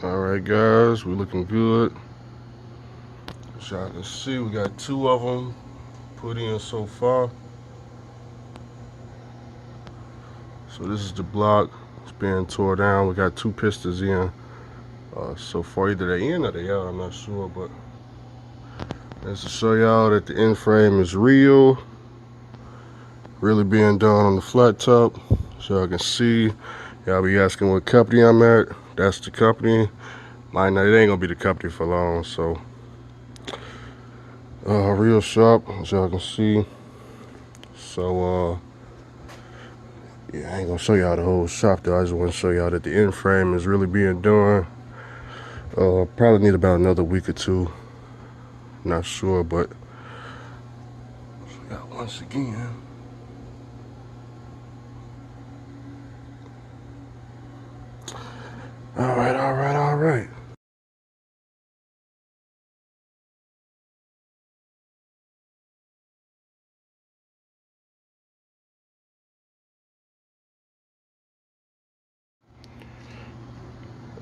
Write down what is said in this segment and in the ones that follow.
Alright guys, we're looking good. As y'all can see, we got two of them put in so far. So this is the block. It's being tore down. We got two pistons in so far. Either they in or they out, I'm not sure. But that's to show y'all that the end frame is real. Really being done on the flat top. So y'all can see. Y'all be asking what company I'm at. That's the company. Might not, it ain't gonna be the company for long. So real sharp, as y'all can see. So yeah, I ain't gonna show y'all the whole shop though. I just want to show y'all that the end frame is really being done. Probably need about another week or two. Not sure, but yeah, once again. All right.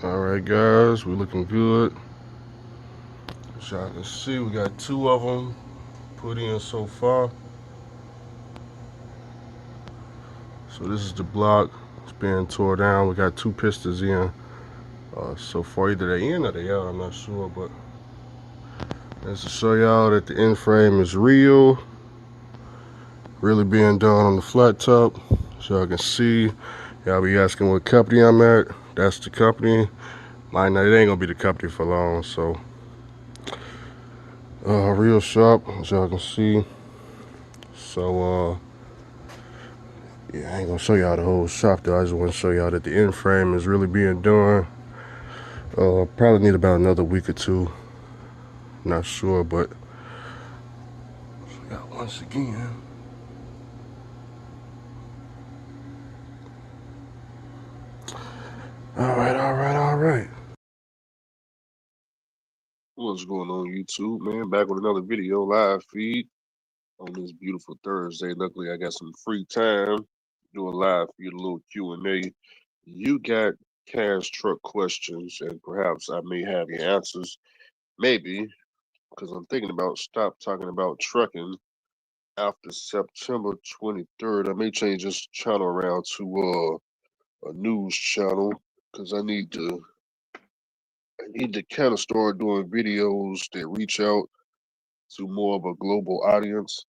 All right, guys, we're looking good. As y'all can see, we got two of them put in so far. So this is the block. It's being tore down. We got two pistons in so far. Either they in or they out, I'm not sure, but that's to show y'all that the end frame is real. Really being done on the flat top. So y'all can see. Y'all be asking what company I'm at. That's the company. Might not, it ain't gonna be the company for long. So real sharp, as y'all can see. So yeah, I ain't gonna show y'all the whole shop though. I just want to show y'all that the end frame is really being done. Probably need about another week or two. Not sure, but yeah, once again. All right. What's going on, YouTube, man? Back with another video live feed on this beautiful Thursday. Luckily, I got some free time. Do a live feed, a little Q&A. You got cash truck questions, and perhaps I may have your answers. Maybe, because I'm thinking about stop talking about trucking after September 23rd. I may change this channel around to a news channel because I need to kind of start doing videos that reach out to more of a global audience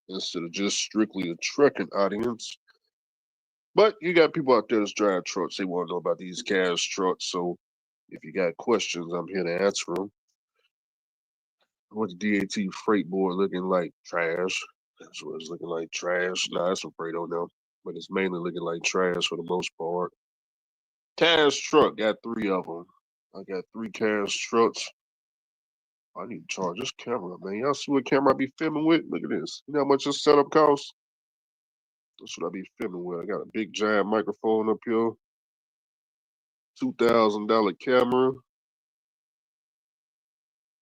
instead of just strictly a trucking audience. But you got people out there that's driving trucks. They want to know about these cash trucks. So if you got questions, I'm here to answer them. What's DAT freight board looking like? Trash. That's what it's looking like. Trash. Nah, that's some freight on them. But it's mainly looking like trash for the most part. Cash truck. Got three of them. I got three cash trucks. I need to charge this camera, man. Y'all see what camera I be filming with? Look at this. You know how much this setup costs? That's what I be filming with. I got a big giant microphone up here. $2,000 camera.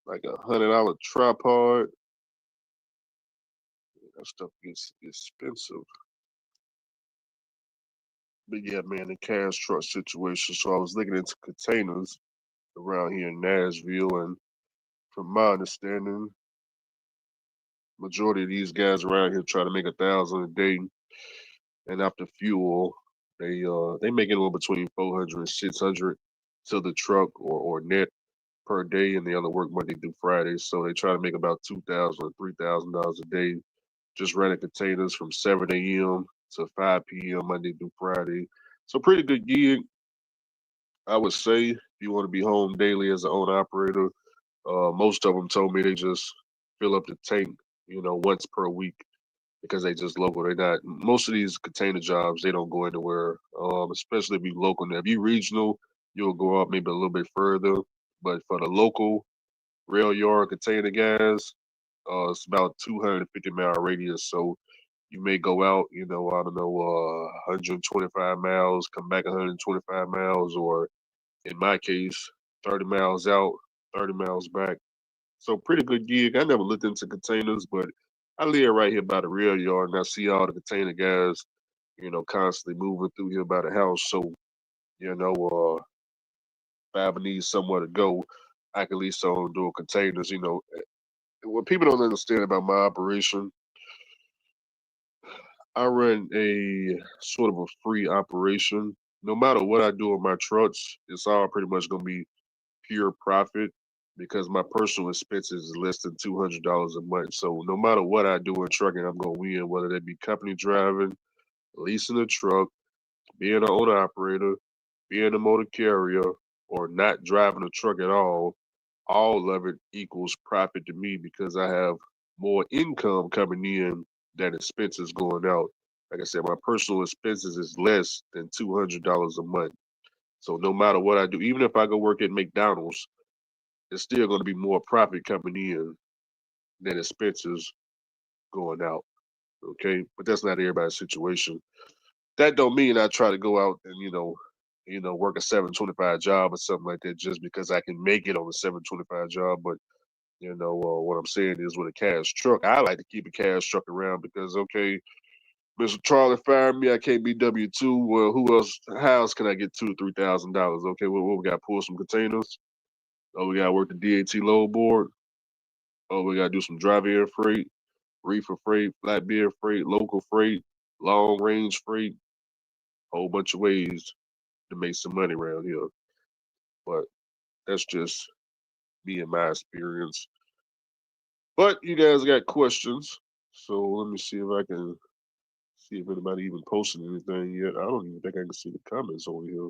Like $100 tripod. That stuff gets expensive. But yeah, man, the cash truck situation. So I was looking into containers around here in Nashville, and from my understanding, majority of these guys around here try to make 1,000 a day, and after fuel, they make anywhere between 400 and 600 to the truck or net per day, and they only work Monday through Friday, so they try to make about $2,000 or $3,000 a day just running containers from 7 a.m. to 5 p.m. Monday through Friday. So pretty good gig, I would say. If you want to be home daily as an owner operator, most of them told me they just fill up the tank, once per week because they just local. They not most of these container jobs. They don't go anywhere. Especially if you local. Now, if you regional, you'll go up maybe a little bit further. But for the local rail yard container guys, it's about 250-mile radius. So you may go out, I don't know, 125 miles, come back 125 miles, or in my case, 30 miles out, 30 miles back. So pretty good gig. I never looked into containers, but I live right here by the rail yard, and I see all the container guys, constantly moving through here by the house. So, you know, I ever need somewhere to go, I can lease on dual containers. What people don't understand about my operation, I run a sort of a free operation. No matter what I do with my trucks, it's all pretty much gonna be pure profit because my personal expenses is less than $200 a month. So no matter what I do in trucking, I'm gonna win, whether that be company driving, leasing a truck, being an owner operator, being a motor carrier, or not driving a truck at all. All of it equals profit to me because I have more income coming in than expenses going out. Like I said, my personal expenses is less than $200 a month. So no matter what I do, even if I go work at McDonald's, it's still going to be more profit coming in than expenses going out. Okay, but that's not everybody's situation. That don't mean I try to go out and work a 725 job or something like that just because I can make it on a 725 job. But what I'm saying is with a cash truck, I like to keep a cash truck around because okay, Mr. Charlie fired me. I can't be W-2. Well, who else? How else can I get $2,000 to $3,000? Okay, well, we got to pull some containers. Oh, we got to work the DAT load board. Oh, we got to do some drive-in freight, reefer freight, flatbed freight, local freight, long range freight. Whole bunch of ways to make some money around here. But that's just me and my experience. But you guys got questions, so let me see if I can see if anybody even posted anything yet. I don't even think I can see the comments over here.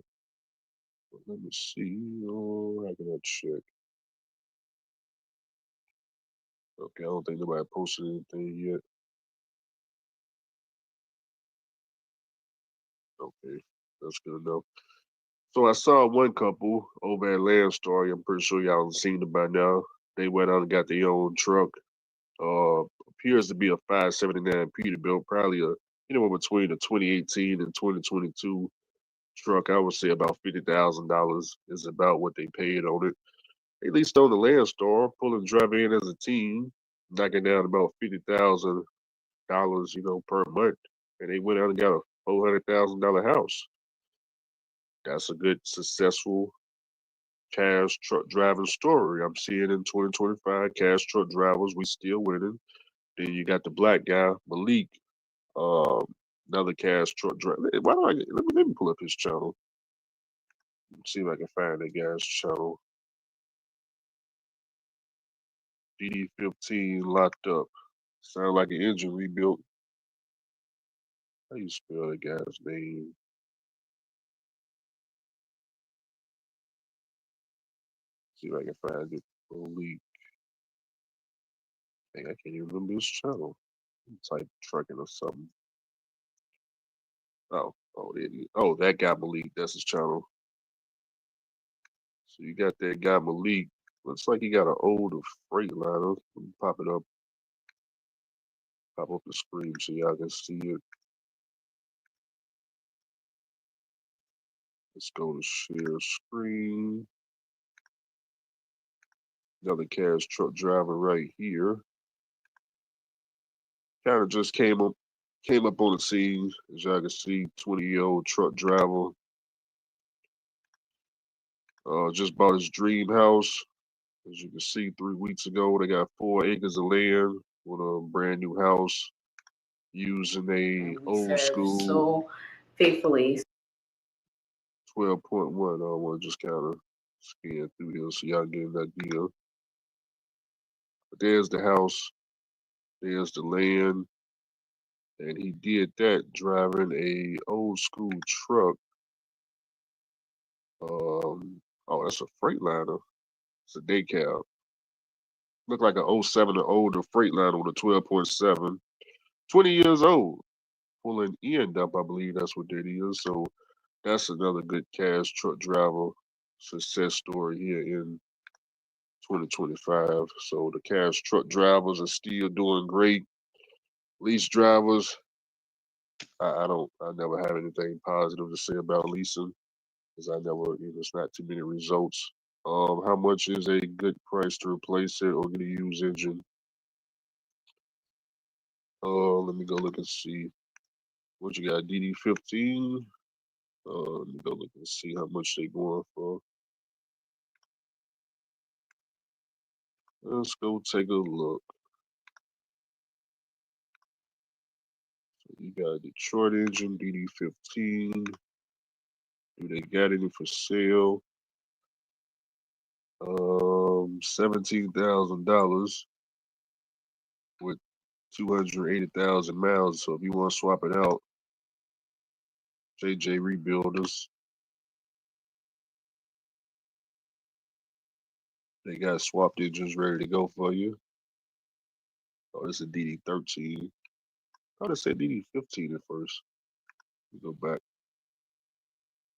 But let me see. Oh, how can I check? Okay, I don't think nobody posted anything yet. Okay, that's good enough. So I saw one couple over at Land Story. I'm pretty sure y'all have seen it by now. They went out and got their own truck. Appears to be a 579 Peterbilt, probably between a 2018 and 2022 truck. I would say about $50,000 is about what they paid on it. They leased on the Land Store, pulling driver in as a team, knocking down about $50,000, per month, and they went out and got a $400,000 house. That's a good, successful cash truck driving story. I'm seeing in 2025 cash truck drivers, we still winning. Then you got the black guy, Malik, um, another cash truck driver. Why do I get, let me pull up his channel. See if I can find that guy's channel. DD15 locked up. Sound like an engine rebuilt. How you spell that guy's name? See if I can find it. Malik. Dang, I can't even remember his channel. Type trucking or something. Oh, there he is. Oh, that guy Malik. That's his channel. So you got that guy Malik. Looks like he got an older Freightliner. Let me pop it up. Pop up the screen so y'all can see it. Let's go to share screen. Another cash truck driver right here. Kind of just came up on the scene. As y'all can see, 20-year-old truck driver. Just bought his dream house. As you can see, 3 weeks ago, they got 4 acres of land with a brand new house using a old school so faithfully. 12.1. I want to just kind of scan through here so y'all get an idea. But there's the house, there's the land, and he did that driving a old school truck. Oh, that's a Freightliner. It's a day cab. Look like an '07 or older Freightliner with a 12.7. 20 years old. Pulling end up, I believe that's what that is. So that's another good cash truck driver success story here in 2025. So the cash truck drivers are still doing great. Lease drivers, I never have anything positive to say about leasing because I never, it's not too many results. How much is a good price to replace it or get a used engine? Let me go look and see. What you got, DD15? Let me go look and see how much they going for. Let's go take a look. You got a Detroit engine, DD15. Do they got any for sale? $17,000 with 280,000 miles. So if you want to swap it out, JJ Rebuilders. They got swapped engines ready to go for you. Oh, this is a DD13. I thought it said DD15 at first. Let me go back.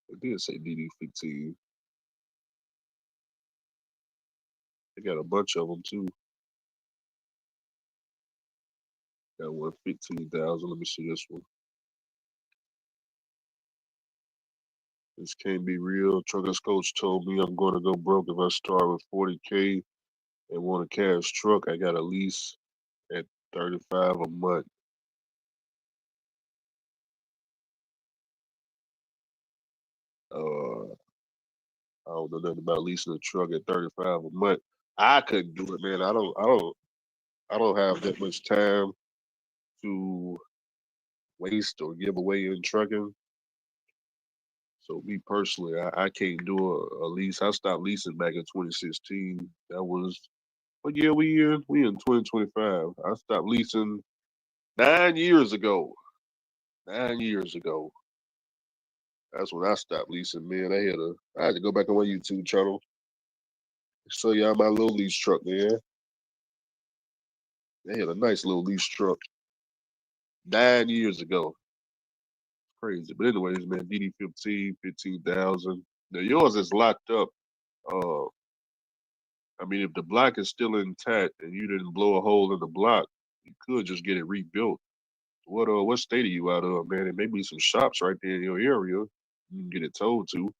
It did say DD15. They got a bunch of them too. Got one 15,000. Let me see this one. This can't be real. Truckers coach told me I'm going to go broke if I start with 40K and want a cash truck. I got a lease at 35 a month. I don't know nothing about leasing a truck at 35 a month. I couldn't do it, man. I don't have that much time to waste or give away in trucking. So me personally, I can't do a lease. I stopped leasing back in 2016. That was what year we in? We in 2025. I stopped leasing 9 years ago. 9 years ago. That's when I stopped leasing, man. I had to go back on my YouTube channel. Show y'all my little lease truck there. They had a nice little lease truck 9 years ago. Crazy. But anyways, man, DD15, 15,000. Now yours is locked up. Uh I mean, if the block is still intact and you didn't blow a hole in the block, you could just get it rebuilt. What state are you out of, man? There may be some shops right there in your area. You can get it towed to.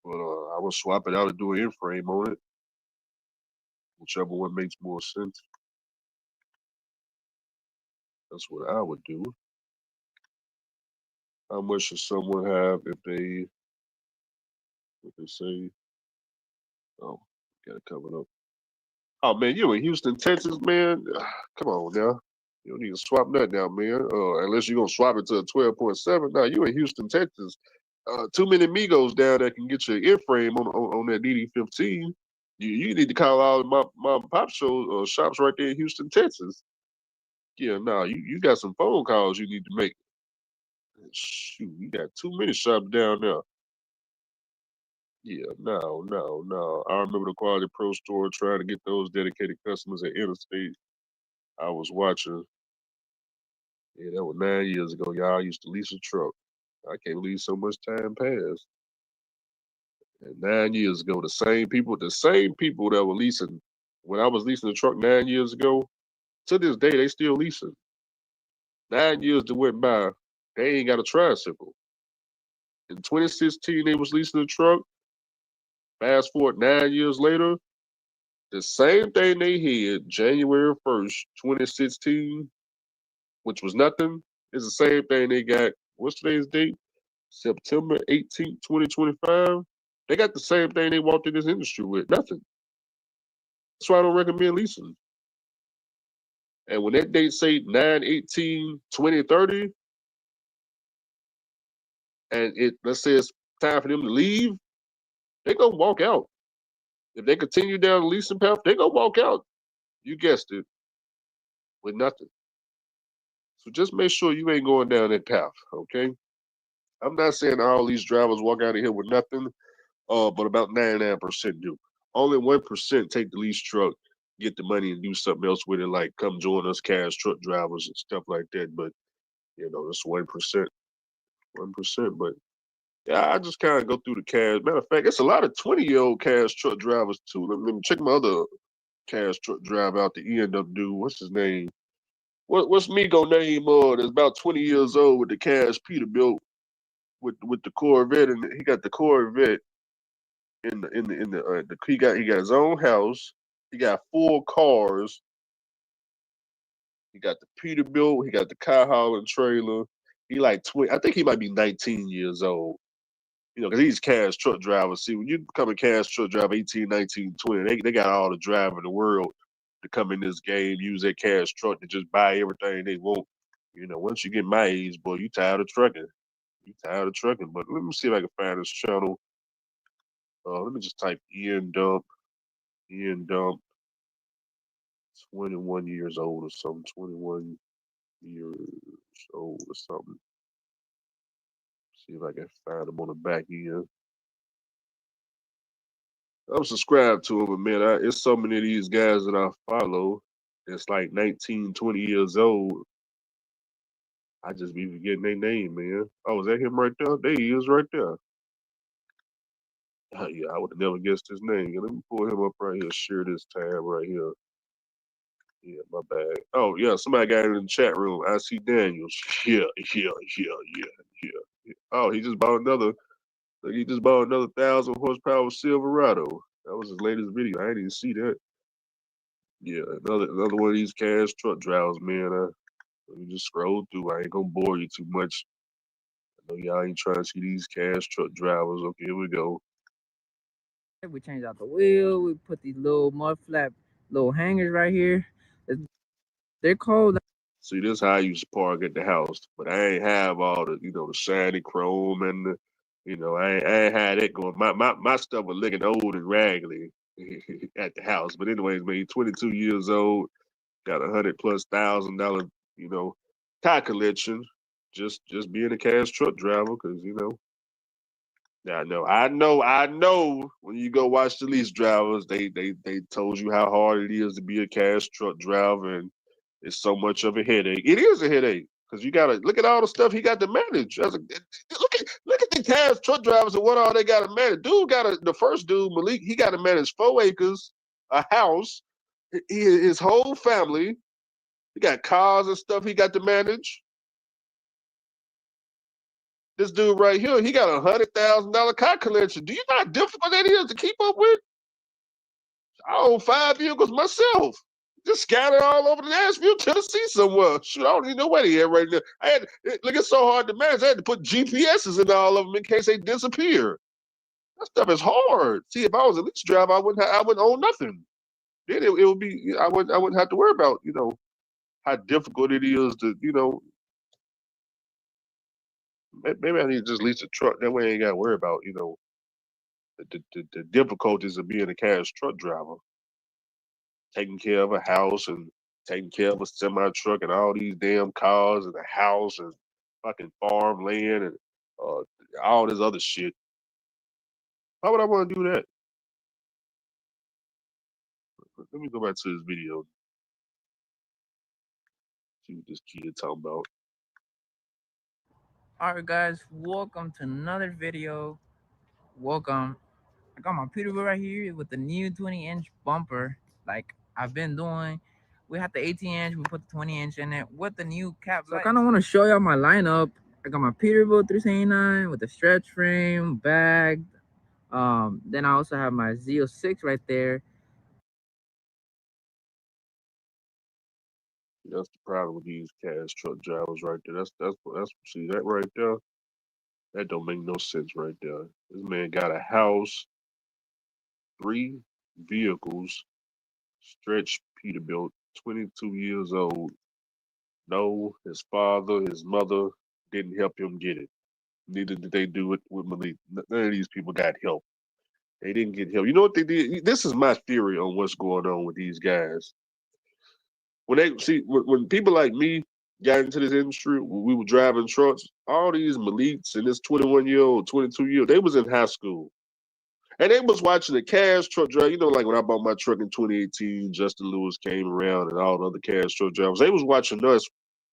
But I would swap it out and do an in-frame on it. Whichever one makes more sense. That's what I would do. How much should someone have if they what they say? Oh, got it covered up. Oh man, you in Houston, Texas, man. Come on now. You don't need to swap that now, man. Unless you're gonna swap it to a 12.7. Now you in Houston, Texas. Too many Migos down there can get your in-frame on that DD15. You need to call out my pop show shops right there in Houston, Texas. Yeah, no, you got some phone calls you need to make. Shoot, you got too many shops down there. Yeah, no. I remember the Quality Pro Store trying to get those dedicated customers at Interstate. I was watching. Yeah, that was 9 years ago. Y'all used to lease a truck. I can't believe so much time passed. And 9 years ago, the same people that were leasing when I was leasing a truck 9 years ago, to this day they still leasing. 9 years that went by, they ain't got a tricycle. In 2016, they was leasing a truck. Fast forward 9 years later, the same thing they had January 1st, 2016, which was nothing, is the same thing they got. What's today's date? September 18th, 2025. They got the same thing they walked in this industry with. Nothing. That's why I don't recommend leasing. And when that date say 9/18/2030, and let's say it's time for them to leave, they gonna walk out. If they continue down the leasing path, they gonna walk out. You guessed it, with nothing. So just make sure you ain't going down that path, okay? I'm not saying all these drivers walk out of here with nothing, but about 99% do. Only 1% take the lease truck, get the money, and do something else with it, like come join us cash truck drivers and stuff like that. But that's 1%, 1%. But yeah, I just kind of go through the cash. Matter of fact, it's a lot of 20-year-old cash truck drivers too. Let me check my other cash truck driver out, the ENW dude. What's his name? What's Migo name? That's about 20 years old with the cash Peterbilt with the Corvette, and he got the Corvette he got his own house. He got 4 cars. He got the Peterbilt. He got the car hauling trailer. He like 20. I think he might be 19 years old. because these cash truck drivers, see, when you become a cash truck driver, 18, 19, 20, they got all the drive in the world to come in this game, use their cash truck to just buy everything they want. Once you get my age, boy, you tired of trucking. You tired of trucking. But let me see if I can find this channel. Let me just type Ian Dump. Ian Dump, 21 years old or something. 21 years old or something. See if I can find him on the back end. I'm subscribed to him, but man, it's so many of these guys that I follow. It's like 19, 20 years old. I just be forgetting their name, man. Oh, is that him right there? There he is right there. Yeah, I would have never guessed his name. Let me pull him up right here. Share this tab right here. Yeah, my bad. Oh, yeah, somebody got in the chat room. I see Daniels. Yeah. Oh, he just bought another. He just bought another 1,000 horsepower Silverado. That was his latest video. I didn't even see that. Yeah, another one of these cash truck drivers, man. Let me just scroll through. I ain't gonna bore you too much. I know y'all ain't trying to see these cash truck drivers. Okay, here we go. We changed out the wheel. We put these little mud flap, little hangers right here. They're cold. See, this how I used to park at the house, but I ain't have all the shiny chrome and I ain't had that going. My stuff was looking old and raggedy at the house. But anyways, man, 22 years old, got $100,000+, tire collection, just being a cash truck driver, because I know. When you go watch the lease drivers, they told you how hard it is to be a cash truck driver, and it's so much of a headache. It is a headache because you gotta look at all the stuff he got to manage. Look at the cash truck drivers and what all they got to manage. The first dude Malik, he got to manage 4 acres, a house, his whole family. He got cars and stuff he got to manage. This dude right here, he got $100,000 car collection. Do you know how difficult that is to keep up with? I own 5 vehicles myself. Just scattered all over the Nashville, Tennessee somewhere. Shoot, I don't even know where they at right now. It's so hard to manage. I had to put GPSs in all of them in case they disappear. That stuff is hard. See, if I was a lease driver, I wouldn't own nothing. Then it would be I wouldn't have to worry about how difficult it is to maybe I need to just lease a truck. That way I ain't got to worry about the difficulties of being a cash truck driver. Taking care of a house and taking care of a semi truck and all these damn cars and a house and fucking farmland and all this other shit. Why would I want to do that? Let me go back to this video. See what this kid talking about. All right, guys, welcome to another video. Welcome. I got my Peterbilt right here with the new 20-inch bumper, like I've been doing. We had the 18-inch, we put the 20-inch in it with the new cap. So I kind of want to show y'all my lineup. I got my Peterbilt 379 with the stretch frame, bag. Then I also have my Z06 right there. That's the problem with these cash truck drivers right there. That's see that right there. That don't make no sense right there. This man got a house, 3 vehicles, stretch Peterbilt, 22 years old. No, his father, his mother didn't help him get it. Neither did they do it with Malik. None of these people got help. They didn't get help. You know what they did? This is my theory on what's going on with these guys. When people like me got into this industry, when we were driving trucks, all these Maliks and this 21-year-old, 22-year-old, they was in high school. And they was watching the cash truck drive. Like when I bought my truck in 2018, Justin Lewis came around and all the other cash truck drivers. They was watching us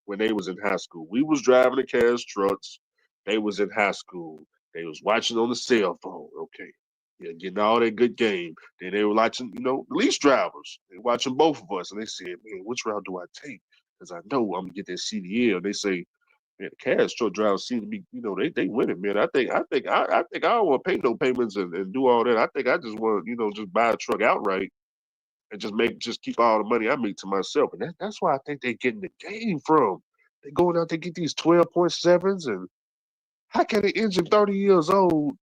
when they was in high school. We was driving the cash trucks. They was in high school. They was watching on the cell phone. Okay. Yeah, getting all that good game. Then they were watching, lease drivers. They watching both of us. And they said, man, which route do I take? Because I know I'm going to get that CDL. They say, man, the cash truck drivers seem to be, they winning, man. I think I don't want to pay no payments and do all that. I think I just want to, just buy a truck outright and just keep all the money I make to myself. And that's why I think they're getting the game from. They going out to get these 12.7s, and how can an engine 30 years old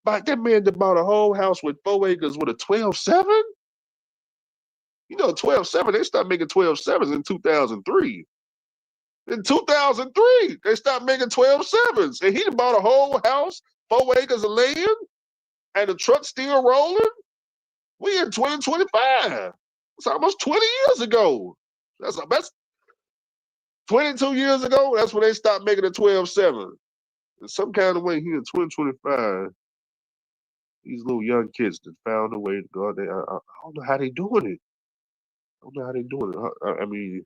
But that man that bought a whole house with 4 acres with a 12.7. You know, 12.7. They stopped making 12.7s in 2003. In 2003, they stopped making 12.7s, and he bought a whole house, 4 acres of land, and the truck's still rolling. We in 2025. It's almost 20 years ago. That's 22 years ago. That's when they stopped making a 12.7. In some kind of way, here in 2025, these little young kids that found a way to go out there. I don't know how they doing it. I don't know how they doing it. I mean,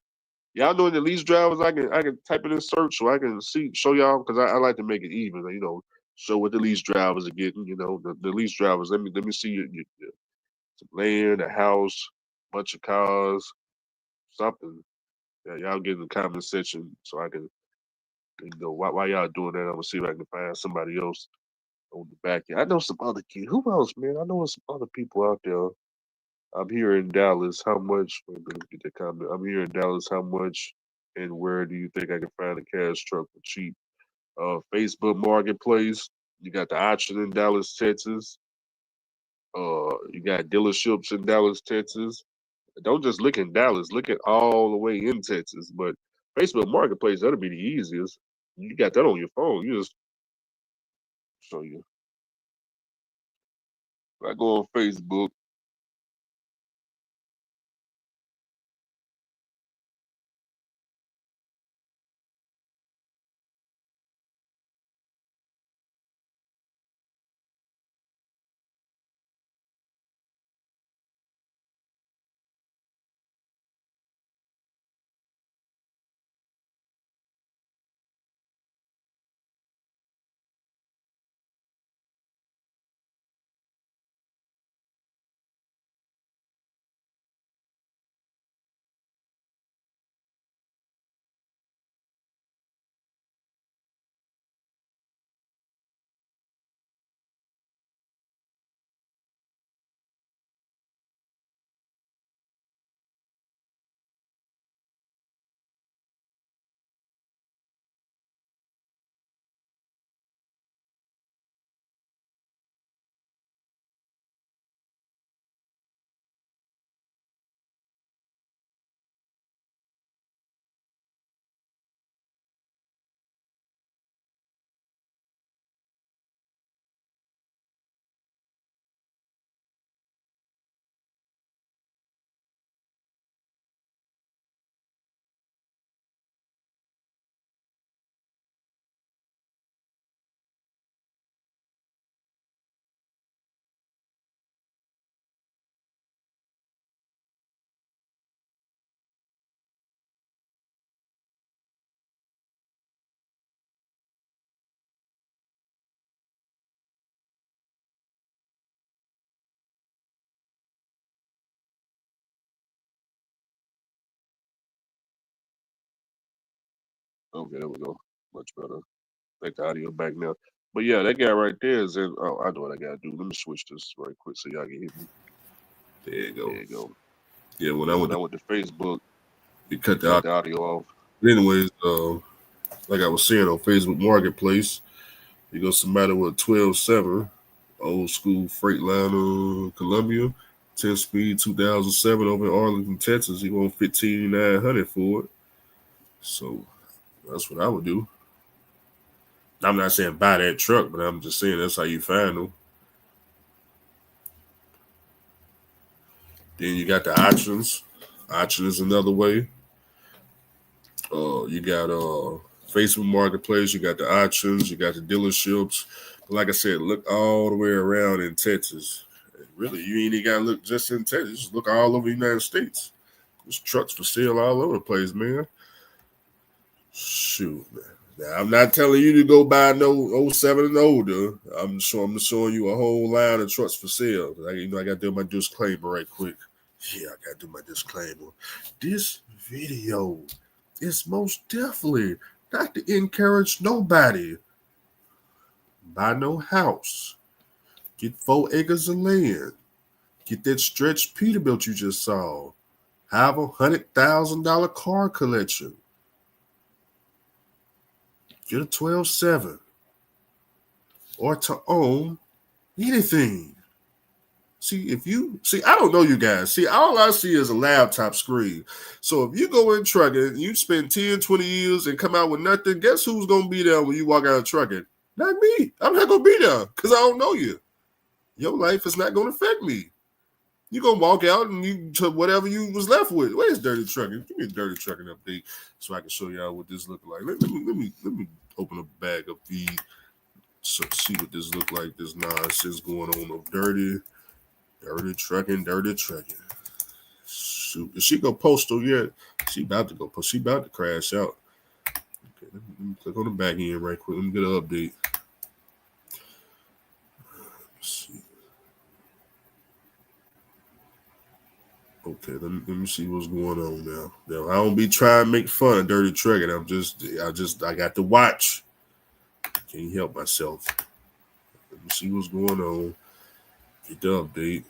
y'all know the lease drivers. I can type it in search so I can show y'all because I like to make it even. You know, show what the lease drivers are getting. You know, the lease drivers. Let me see your some land, a house, bunch of cars, something. Yeah, y'all get in the comment section so I can, you know, why y'all doing that. I'm gonna see if I can find somebody else on the back end. I know some other kids. Who else, man? I know some other people out there. I'm here in Dallas. How much? Wait, let me get that comment. I'm here in Dallas. How much and where do you think I can find a cash truck for cheap? Facebook Marketplace. You got the auction in Dallas, Texas. You got dealerships in Dallas, Texas. Don't just look in Dallas. Look at all the way in Texas. But Facebook Marketplace, that'll be the easiest. You got that on your phone. You just show you. If I go on Facebook, okay, there we go. Much better. Take the audio back now. But yeah, that guy right there is in. Oh, I know what I gotta do. Let me switch this right quick so y'all can hear me. There you go. There you go. Yeah, when Yeah, I when went I went to Facebook, to cut cut the the audio off. But anyways, like I was saying on Facebook Marketplace, you go somebody with 12.7, old school Freightliner Columbia, 10 speed 2007 over in Arlington, Texas. He want 15,900 for it. So that's what I would do. I'm not saying buy that truck, but I'm just saying that's how you find them. Then you got the auctions. Auction is another way. You got Facebook Marketplace, you got the auctions, you got the dealerships. But like I said, look all the way around in Texas. Really, you ain't even gotta look just in Texas. Just look all over the United States. There's trucks for sale all over the place, man. Shoot, man. Now, I'm not telling you to go buy no '07 and older. I'm showing you a whole line of trucks for sale. I got to do my disclaimer right quick. Yeah, I got to do my disclaimer. This video is most definitely not to encourage nobody buy no house. Get 4 acres of land. Get that stretched Peterbilt you just saw. Have $100,000 car collection. Get a 12.7. Or to own Anything. See, I don't know you guys. See, all I see is a laptop screen. So if you go in trucking, you spend 10, 20 years and come out with nothing, guess who's going to be there when you walk out of trucking? Not me. I'm not going to be there because I don't know you. Your life is not going to affect me. You're going to walk out and you to whatever you was left with. Where's Dirty Trucking? Give me a Dirty Trucking update so I can show y'all what this look like. Let me open a bag of feed so see what this look like. This nonsense going on of Dirty Trucking. Shoot, is she go postal yet? She about to go post. She about to crash out. Okay, let me click on the back end right quick. Let me get an update. Let's see. Okay, let me see what's going on now. Now I don't be trying to make fun of Dirty Trucking. I got to watch. Can't help myself. Let me see what's going on. Get the update.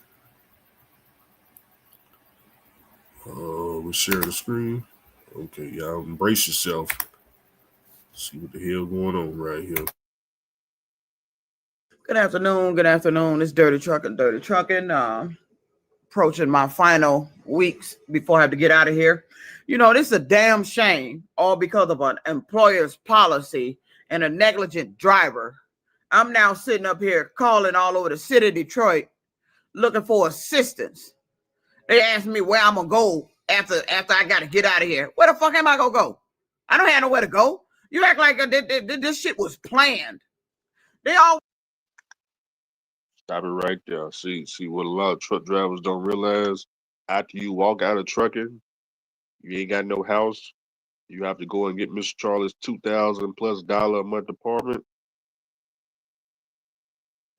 We share the screen. Okay, y'all embrace yourself. See what the hell going on right here. Good afternoon. It's Dirty Trucking. Approaching my final weeks before I have to get out of here. You know, this is a damn shame, all because of an employer's policy and a negligent driver. I'm now sitting up here calling all over the city of Detroit looking for assistance. They asked me where I'm gonna go after I gotta get out of here. Where the fuck am I gonna go? I don't have nowhere to go. You act like this shit was planned. They all Stop it right there. See what a lot of truck drivers don't realize. After you walk out of trucking, you ain't got no house. You have to go and get Mr. Charlie's $2,000+ a month apartment.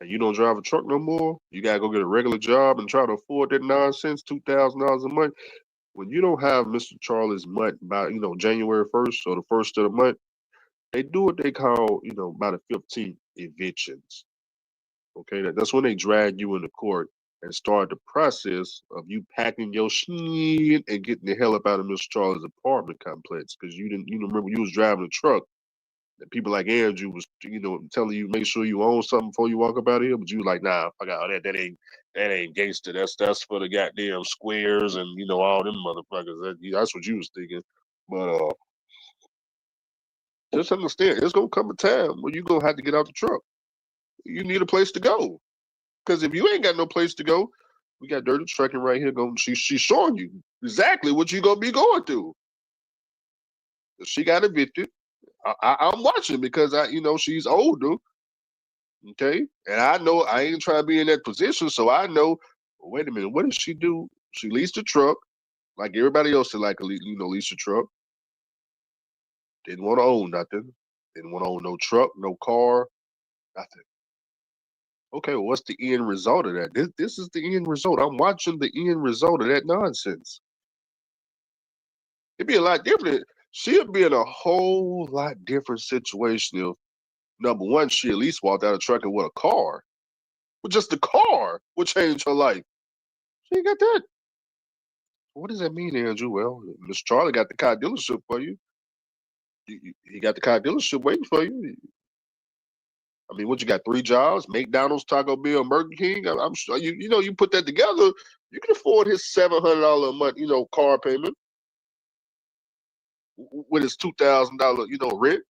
And you don't drive a truck no more. You gotta go get a regular job and try to afford that nonsense, $2,000 a month. When you don't have Mr. Charlie's month by January 1st or the first of the month, they do what they call by the 15th evictions. Okay, that's when they drag you into court and start the process of you packing your shit and getting the hell up out of Mr. Charlie's apartment complex because you remember you was driving a truck and people like Andrew was telling you make sure you own something before you walk up out of here, but you like nah, fuck out that ain't gangster. That's for the goddamn squares and all them motherfuckers. That's what you was thinking, but just understand it's gonna come a time where you gonna have to get out the truck. You need a place to go. Because if you ain't got no place to go, we got Dirty Trucking right here. She's showing you exactly what you're going to be going through. She got evicted. I'm watching because she's older. Okay. And I know I ain't trying to be in that position. So I know, wait a minute, what did she do? She leased a truck like everybody else did, like, lease a truck. Didn't want to own nothing. Didn't want to own no truck, no car, nothing. Okay, well, what's the end result of that? This is the end result. I'm watching the end result of that nonsense. It'd be a lot different. She'd be in a whole lot different situation if, number one, she at least walked out of trucking with a car. With just the car would change her life. She ain't got that. What does that mean, Andrew? Well, Mr. Charlie got the car dealership for you. He got the car dealership waiting for you. I mean, what you got? 3 jobs: McDonald's, Taco Bell, Burger King. I'm sure you put that together, you can afford his $700 a month, car payment with his $2,000, rent.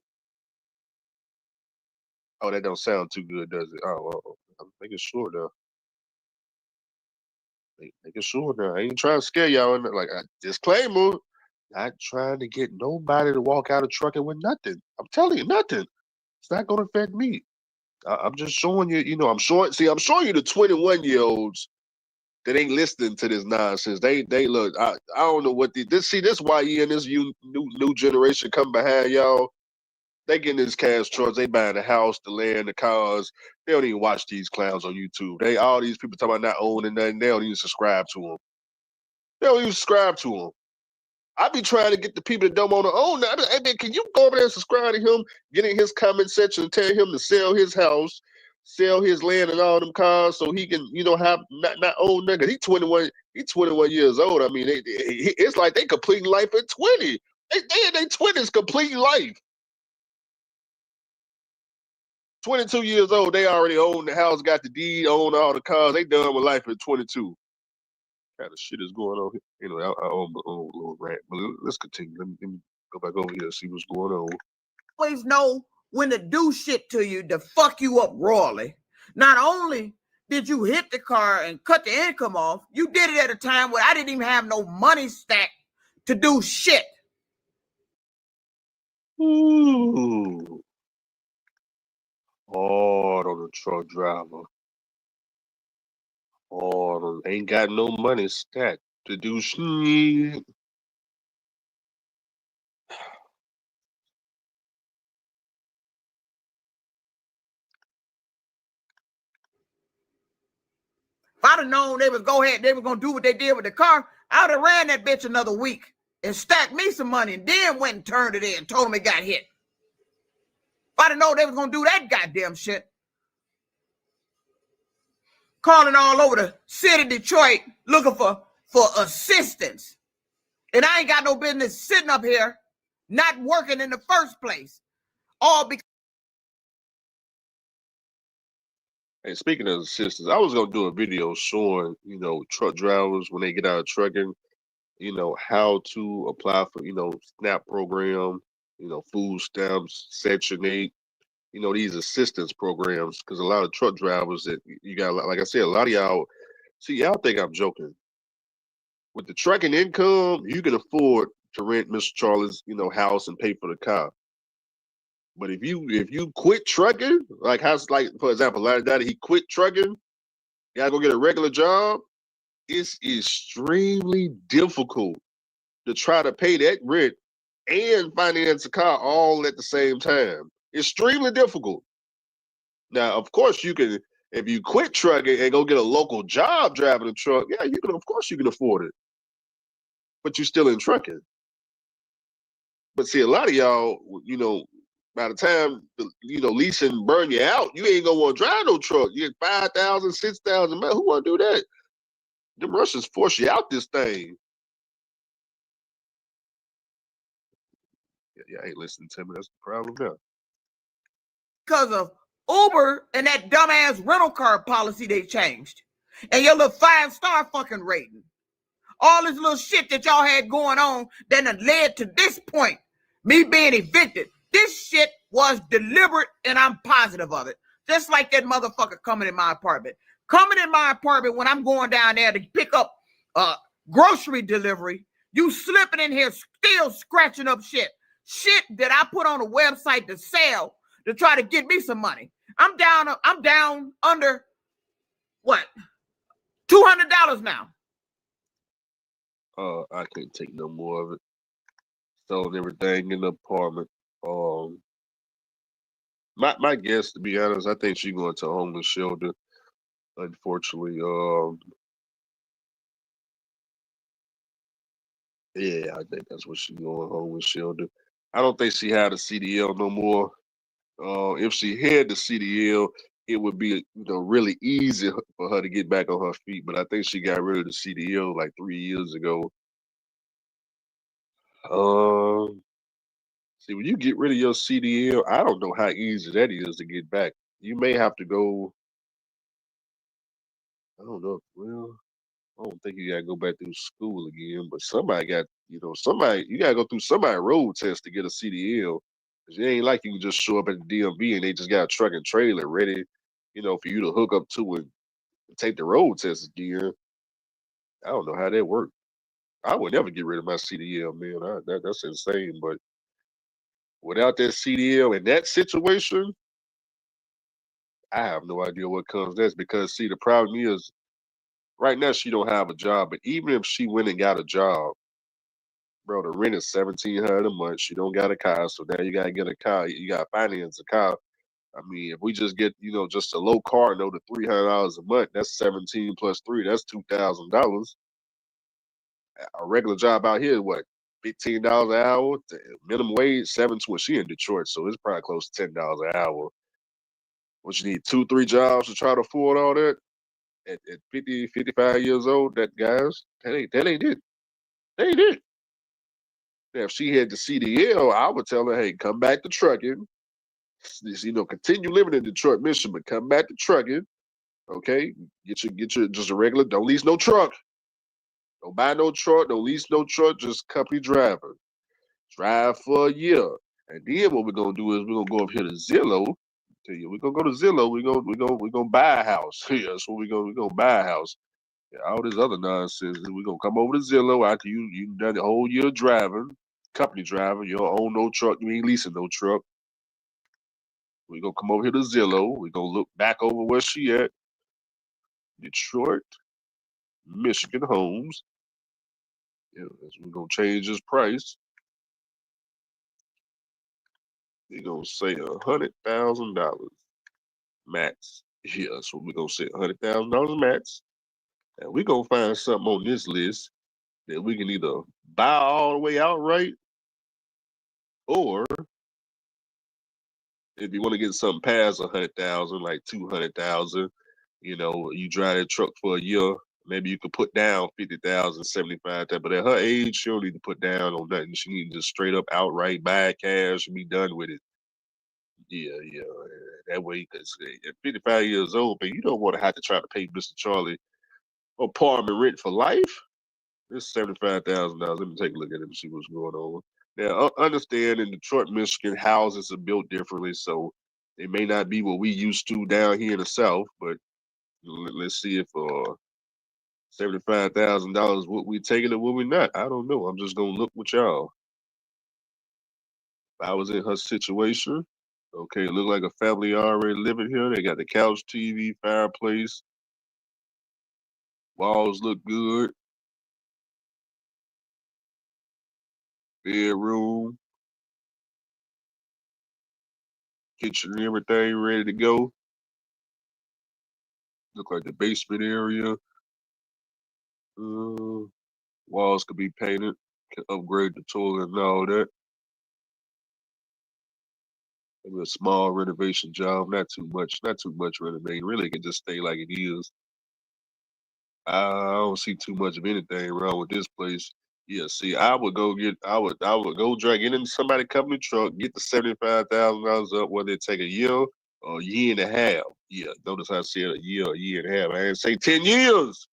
Oh, that don't sound too good, does it? Oh, well, I'm making sure now. Making sure now. I ain't trying to scare y'all. Like, disclaimer: not trying to get nobody to walk out of trucking with nothing. I'm telling you, nothing. It's not gonna affect me. I'm just showing you, I'm showing you the 21-year-olds that ain't listening to this nonsense. They look, I don't know what this YE and this new generation come behind y'all. They getting this cash trucks, they buying the house, the land, the cars. They don't even watch these clowns on YouTube. All these people talking about not owning nothing, they don't even subscribe to them. They don't even subscribe to them. I be trying to get the people that don't want to own that. Hey, man, can you go over there and subscribe to him, get in his comment section and tell him to sell his house, sell his land and all them cars so he can, have not own that? Cause he's 21 years old. I mean, it's like they completing life at 20. They in their 20s completing life. 22 years old, they already own the house, got the deed, own all the cars. They done with life at 22. What kind of shit is going on here? Anyway, I own my own little rant, but let's continue. Let me go back over here and see what's going on. Always know when to do shit to you to fuck you up royally. Not only did you hit the car and cut the income off, you did it at a time where I didn't even have no money stacked to do shit. Ooh. Hard on the truck driver. Hard on, ain't got no money stacked to do shit. If I'd have known they was gonna do what they did with the car, I would have ran that bitch another week and stacked me some money and then went and turned it in and told them it got hit. If I'd have known they was gonna do that goddamn shit. Calling all over the city of Detroit looking for assistance. And I ain't got no business sitting up here not working in the first place. All because Hey, speaking of assistance, I was gonna do a video showing, truck drivers when they get out of trucking, how to apply for, SNAP program, food stamps, Section 8, these assistance programs, because a lot of truck drivers that you got, like I said, a lot of y'all, see, y'all think I'm joking. With the trucking income, you can afford to rent Mr. Charlie's, house and pay for the car. But if you quit trucking, like for example, Larry Daddy, he quit trucking, gotta go get a regular job. It's extremely difficult to try to pay that rent and finance a car all at the same time. Extremely difficult. Now, of course, you can, if you quit trucking and go get a local job driving a truck, yeah, of course you can afford it. But you're still in trucking. But see, a lot of y'all, by the time leasing burn you out, you ain't gonna want to drive no truck. You get 5,000, 6,000 miles. Who want to do that? Them Russians force you out this thing. Yeah, ain't listening to me. That's the problem now. because of Uber and that dumbass rental car policy they changed. And your little 5-star fucking rating. All this little shit that y'all had going on that led to this point, me being evicted. This shit was deliberate and I'm positive of it. Just like that motherfucker coming in my apartment. Coming in my apartment when I'm going down there to pick up grocery delivery, you slipping in here still scratching up shit. Shit that I put on a website to sell to try to get me some money. I'm down under what? $200 now. I couldn't take no more of it. Sold everything in the apartment. My guess, to be honest, I think she's going to a homeless shelter. Unfortunately, yeah, I think that's what she's going, homeless shelter. I don't think she had a CDL no more. If she had the CDL, it would be really easy for her to get back on her feet. But I think she got rid of the CDL like 3 years ago. See, when you get rid of your CDL, I don't know how easy that is to get back. You may have to go. I don't know. Well, I don't think you gotta go back through school again. But somebody got, you gotta go through somebody road test to get a CDL. 'Cause it ain't like you can just show up at the DMV and they just got a truck and trailer ready, for you to hook up to and take the road test again. I don't know how that works. I would never get rid of my CDL, man. That's insane. But without that CDL in that situation, I have no idea what comes next. Because see, the problem is, right now she don't have a job. But even if she went and got a job, bro, the rent is $1,700 a month. She don't got a car, so now you gotta get a car. You gotta finance a car. I mean, if we just get, just a low car note of $300 a month, that's 17 plus 3, that's $2,000. A regular job out here, what, $15 an hour? Minimum wage, 720. She in Detroit, so it's probably close to $10 an hour. What, you need 2-3 jobs to try to afford all that? At 50, 55 years old, that ain't it. That ain't it. Now, if she had the CDL, I would tell her, hey, come back to trucking, continue living in Detroit, Michigan, but come back to trucking. Okay, get your just a regular. Don't lease no truck. Don't buy no truck. Don't lease no truck. Just company driver. Drive for a year, and then what we're gonna do is we're gonna go up here to Zillow. Tell you, we're gonna go to Zillow. We're gonna buy a house. Yeah, that's what we're gonna buy a house. Yeah, all this other nonsense. We're gonna come over to Zillow after you done the whole year driving, company driving. You don't own no truck. You ain't leasing no truck. We're gonna come over here to Zillow. We're gonna look back over where she at. Detroit, Michigan homes. Yeah, we're gonna change this price. We're gonna say $100,000 max. Yeah, so we're gonna say $100,000 max. And we're gonna find something on this list that we can either buy all the way outright, or if you want to get something past 100,000, like 200,000, you drive that truck for a year, maybe you could put down 50,000, 75,000. But at her age, she don't need to put down on nothing. She need to just straight up outright buy cash and be done with it. Yeah. That way, because at 55 years old, man, you don't want to have to try to pay Mr. Charlie apartment rent for life. It's $75,000. Let me take a look at it and see what's going on. Now, understand in Detroit, Michigan, houses are built differently, so it may not be what we used to down here in the South. But let's see if $75,000 what we taking or what we not. I don't know. I'm just gonna look with y'all. If I was in her situation, okay, it look like a family already living here. They got the couch, TV, fireplace. Walls look good. Bedroom, kitchen, and everything ready to go. Look like the basement area. Walls could be painted. Can upgrade the toilet and all that. Maybe a small renovation job. Not too much renovating. Really, it can just stay like it is. I don't see too much of anything wrong with this place. Yeah, see, I would go drag it into somebody's company truck, get the $75,000 up, whether it take a year or a year and a half. Yeah, notice I said a year and a half. I didn't say 10 years.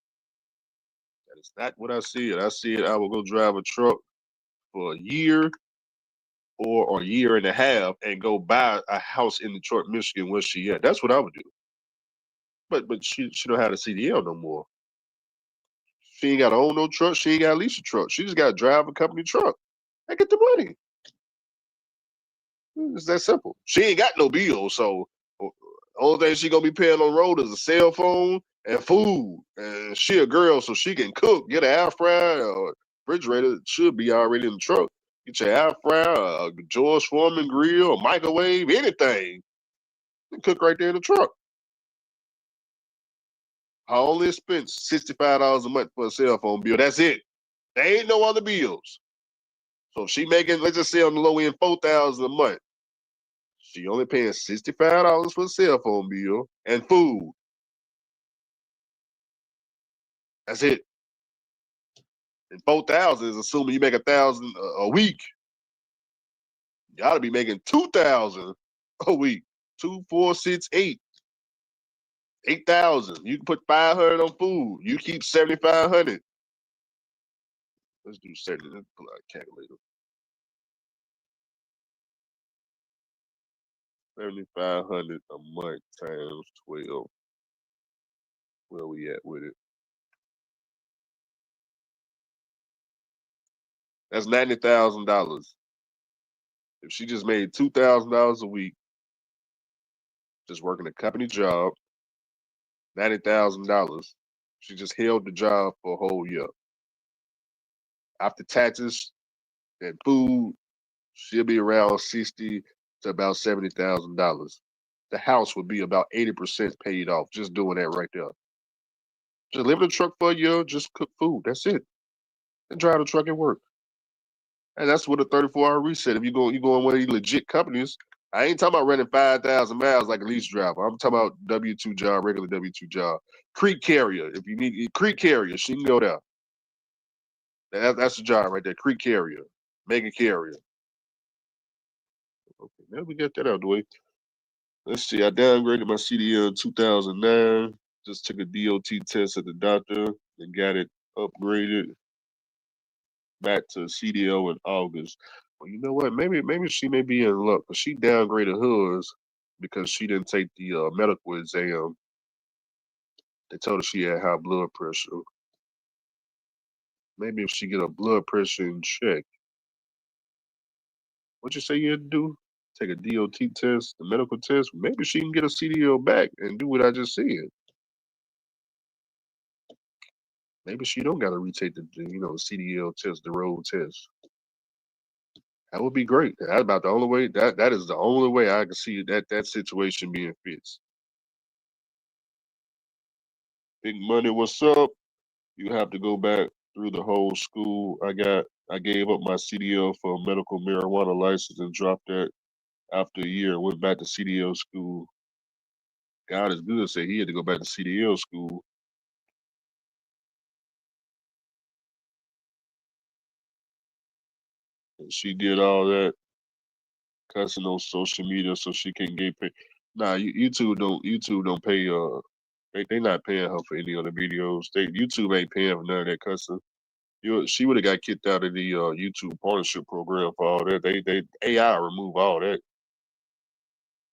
That is not what I said. I said I would go drive a truck for a year or a year and a half and go buy a house in Detroit, Michigan, where she at. That's what I would do. But she don't have a CDL no more. She ain't got to own no truck. She ain't got to lease a truck. She just got to drive a company truck and get the money. It's that simple. She ain't got no bills, so only thing she gonna be paying on the road is a cell phone and food. And she a girl, so she can cook. Get an air fryer or refrigerator. It should be already in the truck. Get your air fryer, a George Foreman grill, a microwave, anything. You can cook right there in the truck. I only spent $65 a month for a cell phone bill. That's it. There ain't no other bills. So if she making, let's just say on the low end, $4,000 a month. She only paying $65 for a cell phone bill and food. That's it. And 4,000 is assuming you make 1,000 a week. You ought to be making 2,000 a week. 2, 4, 6, 8. 8,000. You can put 500 on food. You keep 7,500. Let's do 70. Let's pull out a calculator. 7,500 a month times 12. Where we at with it? That's $90,000. If she just made $2,000 a week, just working a company job, $90,000. She just held the job for a whole year. After taxes and food, she'll be around 60 to about $70,000. The house would be about 80% paid off just doing that right there. Just live in a truck for a year, just cook food. That's it. And drive the truck and work. And that's what a 34-hour reset. If you go in one of these legit companies, I ain't talking about running 5,000 miles like a lease driver. I'm talking about W-2 job, regular W-2 job. Creek carrier. If you need creek carrier, she can go there. That's the job right there. Creek carrier, mega carrier. Okay, now we get that out of the way. Let's see. I downgraded my CDL in 2009. Just took a DOT test at the doctor and got it upgraded back to CDL in August. Well, you know what? Maybe she may be in luck, but she downgraded hers because she didn't take the medical exam. They told her she had high blood pressure. Maybe if she get her blood pressure in check. What you say you had to do? Take a DOT test, the medical test. Maybe she can get a CDL back and do what I just said. Maybe she don't got to retake the CDL test, the road test. That would be great. That's about the only way. That is the only way I can see that situation being fixed. Big Money, what's up? You have to go back through the whole school. I gave up my CDL for a medical marijuana license and dropped that after a year. Went back to CDL school. God is good. Said he had to go back to CDL school. And she did all that cussing on social media so she can get paid. Nah, YouTube don't pay. They not paying her for any of the videos. YouTube ain't paying for none of that cussing. She would have got kicked out of the YouTube partnership program for all that. They AI remove all that.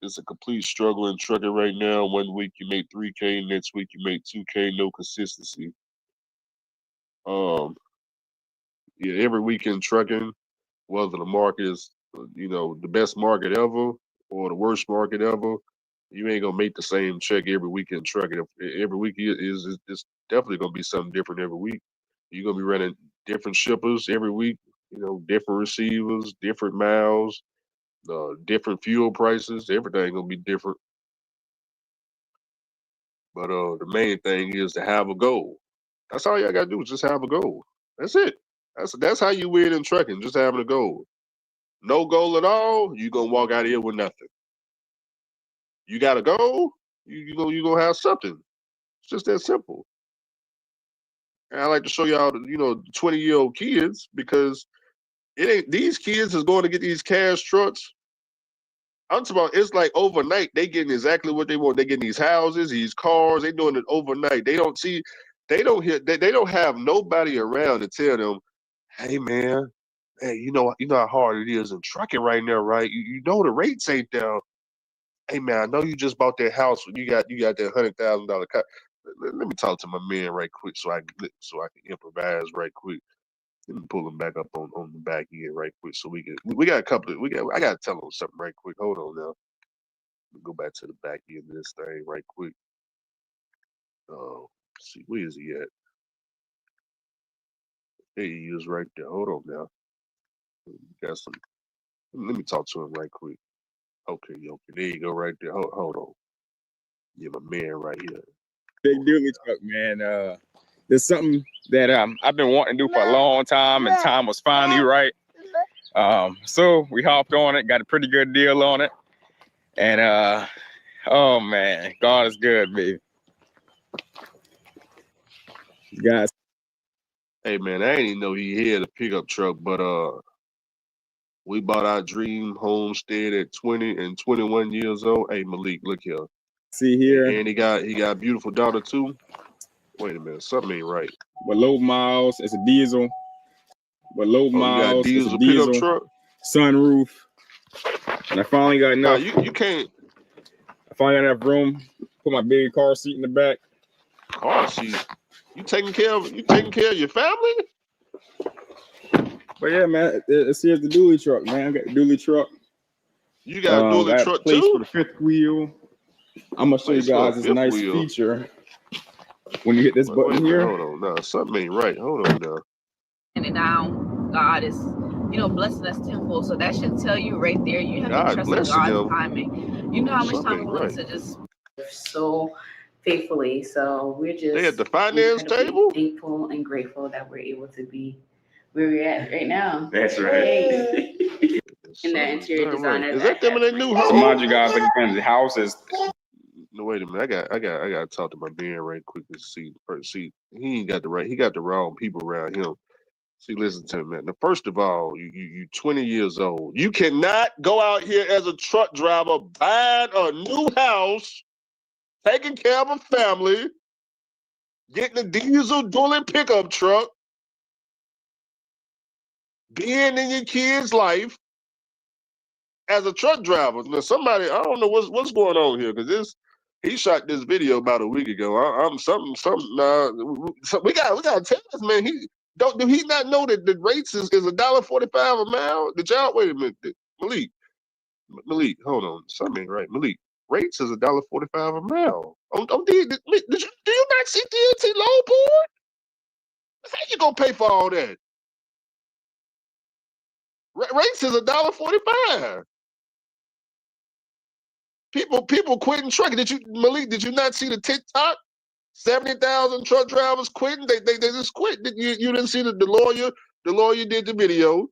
It's a complete struggle in trucking right now. 1 week you make 3K, next week you make 2K, no consistency. Yeah, every week in trucking, whether the market is the best market ever or the worst market ever, you ain't gonna make the same check every week in trucking. Every week is it's definitely gonna be something different every week. You're gonna be running different shippers every week, different receivers, different miles, different fuel prices. Everything gonna be different. But the main thing is to have a goal. That's all y'all gotta do is just have a goal. That's it. That's how you win in trucking, just having a goal. No goal at all, you gonna walk out of here with nothing. You got a goal, you gonna have something. It's just that simple. And I like to show y'all, 20-year-old kids because it ain't these kids is going to get these cash trucks. I'm talking about it's like overnight they getting exactly what they want. They getting these houses, these cars. They doing it overnight. They don't have nobody around to tell them, hey man, hey, you know how hard it is in trucking right now, right? You know the rates ain't down. Hey man, I know you just bought that house. You got that $100,000 car. Let me talk to my man right quick so I can improvise right quick. Let me pull him back up on the back end right quick so we got a couple of I gotta tell him something right quick. Hold on now. Let me go back to the back end of this thing right quick. Let's see, where is he at? There he is right there. Hold on now. Got some. Let me talk to him right quick. Okay, there you go right there. Hold on. Yeah, my man right here. Big dually truck, man. There's something that I've been wanting to do for a long time, and time was finally right. So we hopped on it, got a pretty good deal on it, and oh man, God is good, baby. Guys, hey man, I didn't even know he had a pickup truck, but we bought our dream homestead at 20 and 21 years old. Hey Malik, look here. see here, and he got a beautiful daughter too. Wait a minute, something ain't right. But low miles, it's a diesel. But low miles, you got it's a diesel diesel. pickup truck. Sunroof, and I finally got enough. Nah, you can't. I finally got enough room. Put my big car seat in the back. Car seat. You taking care of your family? But yeah, man, here's the dually truck, man. I got the dually truck. You got a dually truck place too? For the fifth wheel. I'm gonna show you guys this nice feature. When you hit this button here. Hold on now. Something ain't right. Hold on now. And now God is, blessing us tenfold. So that should tell you right there. You have to trust in God's timing. You know how much time it was to just so faithfully. So we're just they at the finance table. Thankful and grateful that we're able to be where we're at right now. That's right. In the interior designer. Is that them in their new home? So mind you guys, again, the house is. No, wait a minute. I got to talk to my man right quick to see. He ain't got the right. He got the wrong people around him. See, listen to me, man. Now, first of all, you 20 years old. You cannot go out here as a truck driver buying a new house, taking care of a family, getting a diesel dually pickup truck, being in your kid's life as a truck driver. Now, somebody, I don't know what's going on here, because he shot this video about a week ago. We gotta tell this man. Do he not know that the rates is $1.45 a mile? Did y'all wait a minute, Malik, hold on, something ain't right. Malik, rates is $1.45 a mile. Do you not see DLT low board? How you gonna pay for all that? Rates is $1.45. People quitting trucking. Malik? Did you not see the TikTok? 70,000 truck drivers quitting. They just quit. You didn't see the lawyer. The lawyer did the video.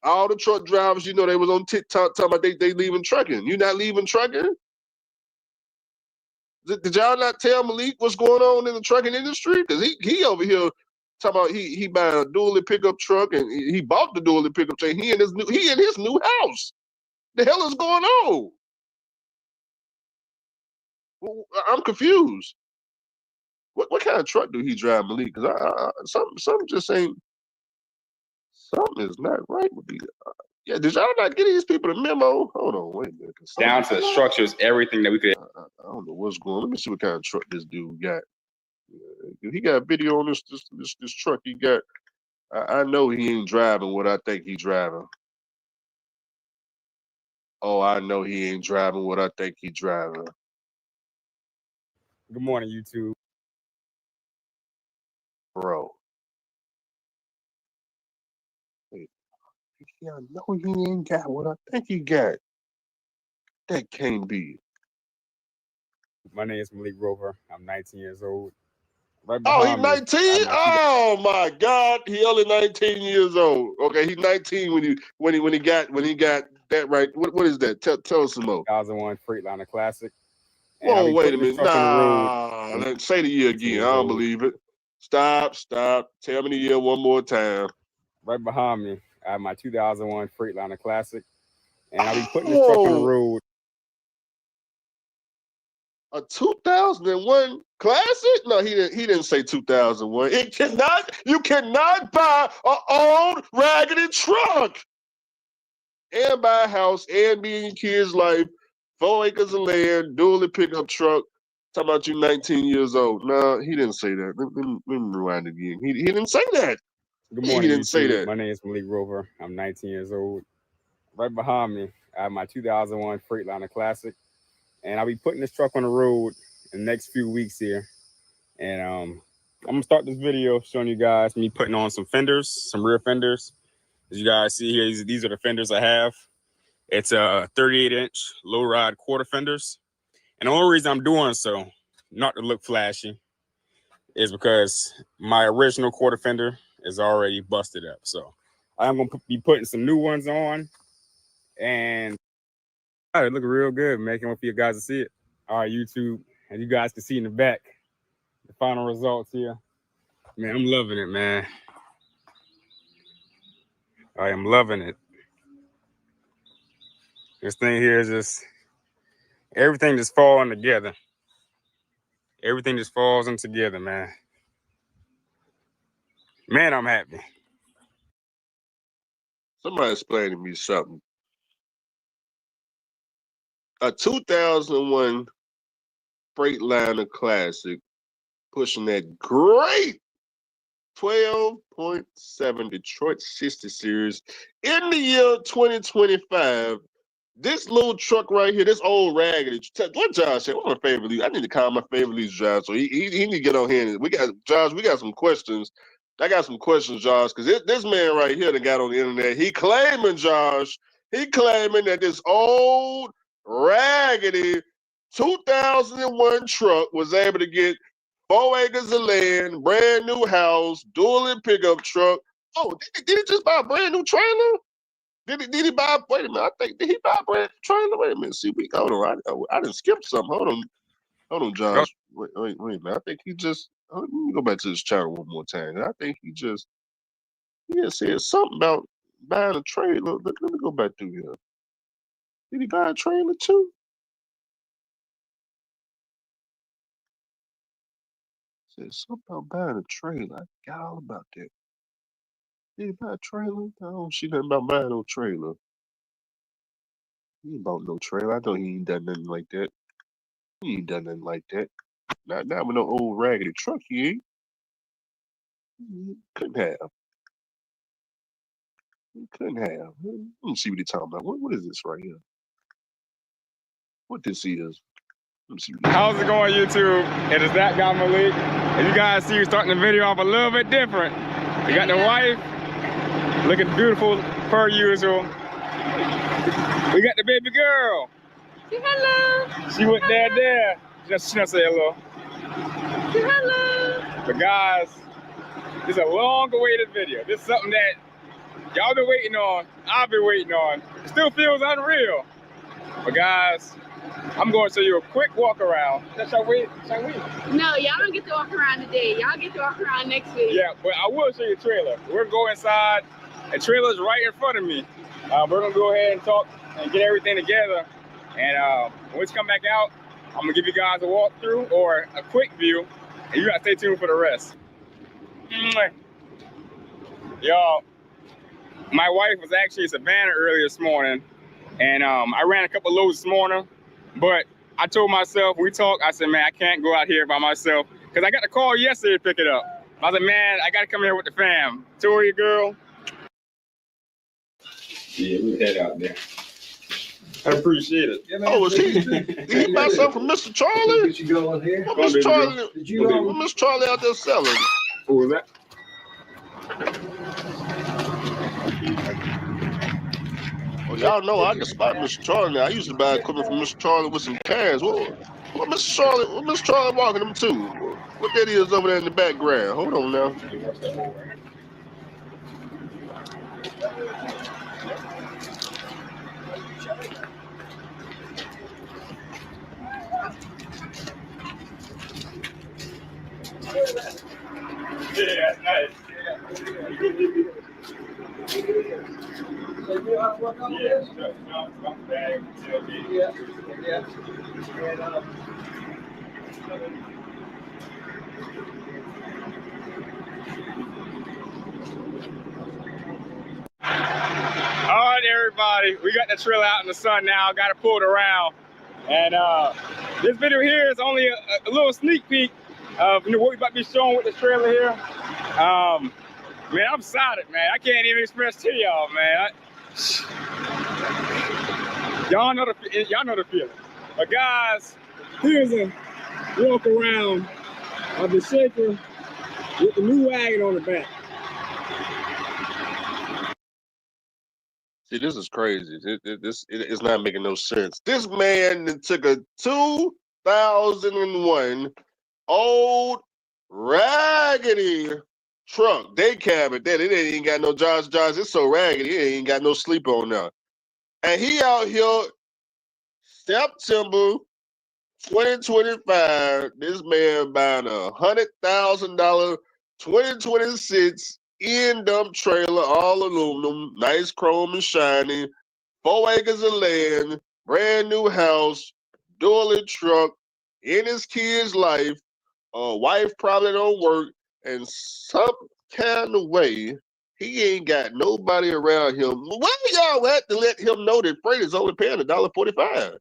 All the truck drivers, they was on TikTok talking about they leaving trucking. You not leaving trucking? Did y'all not tell Malik what's going on in the trucking industry? Because he over here talking about he buying a dually pickup truck, and he bought the dually pickup truck. He in his new house. The hell is going on? I'm confused. What kind of truck do he drive, Malik? Because something just ain't. Something is not right with these. Yeah, did y'all not get these people the memo? Hold on, wait a minute. Down to the structures, everything that we could. I don't know what's going on. Let me see what kind of truck this dude got. He got a video on this truck he got. I know he ain't driving what I think he's driving. Oh, I know he ain't driving what I think he's driving. Good morning, YouTube. Bro. Yeah, I know he ain't got what I think he got. That can't be. My name is Malik Rover. I'm 19 years old. Right Oh, behind he's 19? Oh my God, he only 19 years old. Okay, he's 19 when he got that right. What is that? Tell us some more. 2001 Freightliner Classic. Whoa, wait a minute. Nah, say the year again. I don't believe it. Stop. Tell me the year one more time. Right behind me, I have my 2001 Freightliner Classic, and I'll be putting this truck on the road. A 2001 Classic? No, he didn't say 2001. You cannot buy an old raggedy truck and buy a house and be in your kid's life, 4 acres of land, dually pickup truck. Talking about you 19 years old. No, he didn't say that. Let me rewind again. He didn't say that. Good morning, he didn't say that. My name is Malik Rover. I'm 19 years old. Right behind me, I have my 2001 Freightliner Classic, and I'll be putting this truck on the road in the next few weeks here. And I'm gonna start this video showing you guys me putting on some fenders, some rear fenders. As you guys see here, these are the fenders I have. It's a 38-inch low ride quarter fenders. And the only reason I'm doing so, not to look flashy, is because my original quarter fender is already busted up. So I'm gonna be putting some new ones on, and it look real good, man. I can't wait for you guys to see it. All right, YouTube, and you guys can see in the back the final results here. Man, I'm loving it, man. I am loving it. This thing here is just, everything just falling together. Everything just falls in together, man. Man, I'm happy. Somebody explain to me something. A 2001 Freightliner Classic pushing that great 12.7 Detroit 60 series in the year 2025. This little truck right here, this old raggedy. What Josh said? One of my favorite leads. I need to call my favorite leads, Josh. So he need to get on here. We got some questions. I got some questions, Josh, because this man right here that got on the internet, he claiming that this old raggedy 2001 truck was able to get 4 acres of land, brand new house, dually pickup truck. Oh, did he just buy a brand new trailer? Did he buy? Wait a minute. Did he buy a brand new trailer? Wait a minute. See, hold on. I didn't skip something. Hold on, Josh. Wait a minute. I think he just. Let me go back to this channel one more time. I think he just. He had said something about buying a trailer. Let me go back through here. Did he buy a trailer too? Said something about buying a trailer. I got all about that. Did he buy a trailer? I don't see nothing about buying no trailer. He ain't bought no trailer. I know he ain't done nothing like that. He ain't done nothing like that. Not with no old raggedy truck, he ain't. He couldn't have. He couldn't have. Let me see what he's talking about. What is this right here? What this is? Let me see. How's it going, YouTube? It is that guy Malik. As you guys see, we're starting the video off a little bit different. We got the wife looking beautiful per usual. We got the baby girl. Say hello. She went there. She don't say hello. Say hello. But guys, this is a long awaited video. This is something that y'all been waiting on. I've been waiting on. It still feels unreal. But guys, I'm going to show you a quick walk around. Shall we? No, y'all don't get to walk around today. Y'all get to walk around next week. Yeah, but I will show you a trailer. We're going to go inside. The trailer's right in front of me. We're going to go ahead and talk and get everything together. And when we come back out, I'm going to give you guys a walkthrough or a quick view. And you got to stay tuned for the rest. Y'all, my wife was actually in Savannah earlier this morning. And I ran a couple loads this morning. But I told myself, we talked, I said, man, I can't go out here by myself. Because I got the call yesterday to pick it up. I was like, man, I got to come here with the fam. Tori, girl. Yeah, we head out there. I appreciate it. Yeah, oh, is he? Did he buy something from Mr. Charlie? Did you go in here? What Mr. Charlie? Did you what Mr. Charlie out there selling? Who was that? Well, y'all know I can spot Mr. Charlie. I used to buy equipment from Mr. Charlie with some cash. What Mr. Charlie walking them to? What that is over there in the background? Hold on now. Yeah, that's nice. All right, everybody, we got the trailer out in the sun now. Got to pull it around, and this video here is only a little sneak peek of what we about to be showing with the trailer here. Man, I'm excited, man. I can't even express to y'all, man. Y'all know the feeling. But guys, here's a walk around of the shaker with the new wagon on the back. See, this is crazy. It's not making no sense. This man took a 2001 old raggedy truck, day cab at that. It ain't got no Josh. It's so raggedy, it ain't got no sleeper on there. And he out here, September 2025, this man buying $100,000 2026 dump trailer, all aluminum, nice chrome and shiny, 4 acres of land, brand new house, dually truck, in his kid's life. Wife probably don't work, and some kind of way he ain't got nobody around him. Why y'all at to let him know that freight is only paying $1.45?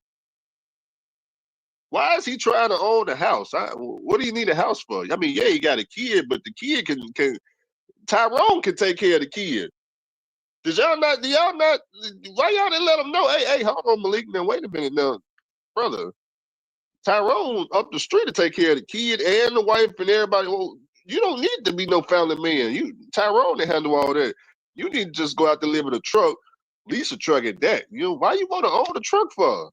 Why is he trying to own the house? What do you need a house for? I mean, yeah, he got a kid, but the kid can Tyrone can take care of the kid. Do y'all not? Why y'all didn't let him know? Hey, hold on, Malik. Now wait a minute, now, brother. Tyrone up the street to take care of the kid and the wife and everybody. Well, you don't need to be no family man. Tyrone to handle all that. You need to just go out to live in a truck, lease a truck at that. Why you want to own a truck for?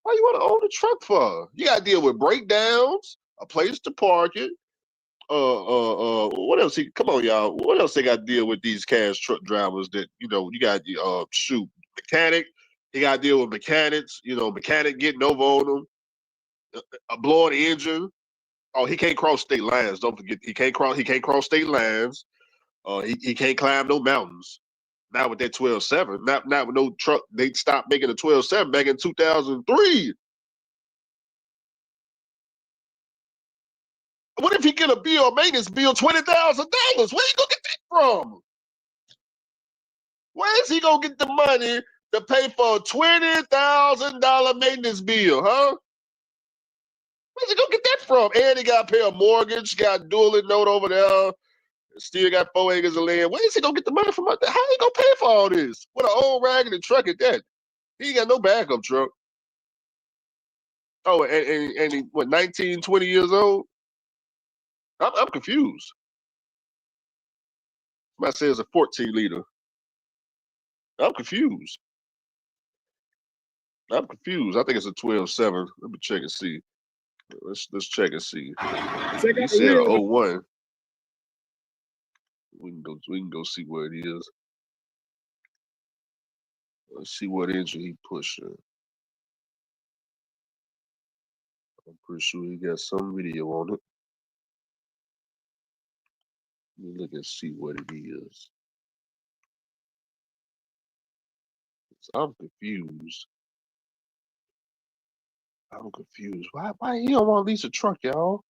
Why you want to own a truck for? You got to deal with breakdowns, a place to park it. What else? Come on, y'all. What else they got to deal with these cash truck drivers that you got mechanic. You got to deal with mechanics. Mechanic getting over on them, blowing the engine. Oh, he can't cross state lines. Don't forget, he can't cross state lines. He can't climb no mountains. Not with that 12.7. Not with no truck. They stopped making a 12.7 back in 2003. What if he get a maintenance bill, $20,000? Where he gonna get that from? Where is he gonna get the money to pay for a $20,000 maintenance bill, huh? Where's he gonna get that from? And he got to pay a mortgage, got dual note over there, still got 4 acres of land. Where is he gonna get the money from? How he gonna pay for all this? With an old raggedy truck at that? He ain't got no backup truck. Oh, and he, what, 19, 20 years old? I'm confused. Somebody says a 14-liter. I'm confused. I think it's a 12.7. Let me check and see. Let's check and see. He said a 01. We can go see where it is. Let's see what engine he pushing. I'm pretty sure he got some video on it. Let me look and see what it is. I'm confused. Why he don't want to lease a truck, y'all?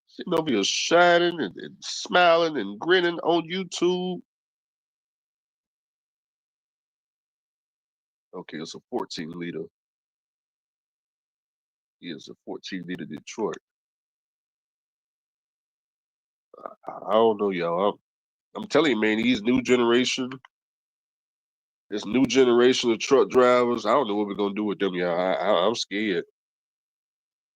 Sitting over here shining and smiling and grinning on YouTube. Okay, it's a 14-liter. Yeah, it's a 14-liter Detroit. I don't know, y'all. I'm telling you, man, this new generation of truck drivers, I don't know what we're gonna do with them, y'all. I'm scared.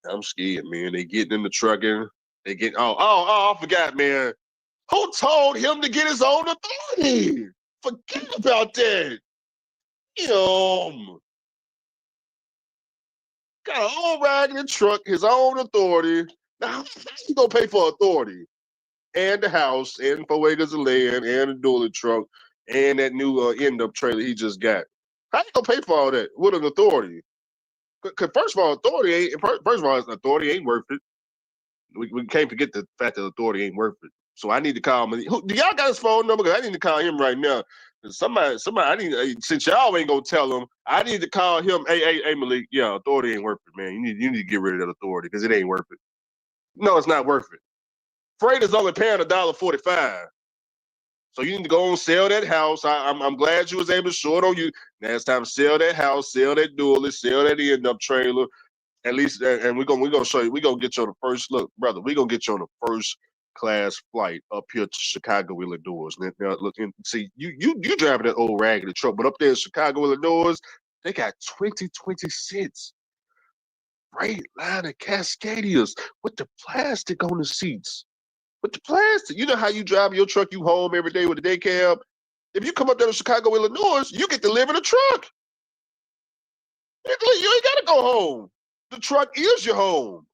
I'm scared, man. They getting in the trucking. They get I forgot, man. Who told him to get his own authority? Forget about that. Got an old raggedy truck, his own authority. Now, how you gonna pay for authority? And the house, and 4 acres of land, and a dually truck, and that new end-up trailer he just got. How you gonna pay for all that with an authority? Because first of all, authority ain't worth it. We can't forget the fact that authority ain't worth it. So I need to call him. Do y'all got his phone number? Because I need to call him right now. Somebody, I need. Since y'all ain't gonna tell him, I need to call him. Hey, Malik. Yeah, authority ain't worth it, man. You need to get rid of that authority because it ain't worth it. No, it's not worth it. Freight is only paying $1.45. So you need to go and sell that house. I'm glad you was able to show it on you. Now it's time to sell that house, sell that dually, sell that end-up trailer. At least, and we're gonna show you. We're gonna get you on the first look, brother. We're gonna get you on the first class flight up here to Chicago, Illinois. Now look, and see, you driving that old raggedy truck, but up there in Chicago, Illinois, they got 2026 Freight Liner Cascadias with the plastic on the seats. With the plastic, you know how you drive your truck, you home every day with a day cab. If you come up there to Chicago, Illinois, you get to live in a truck. You ain't gotta go home. The truck is your home.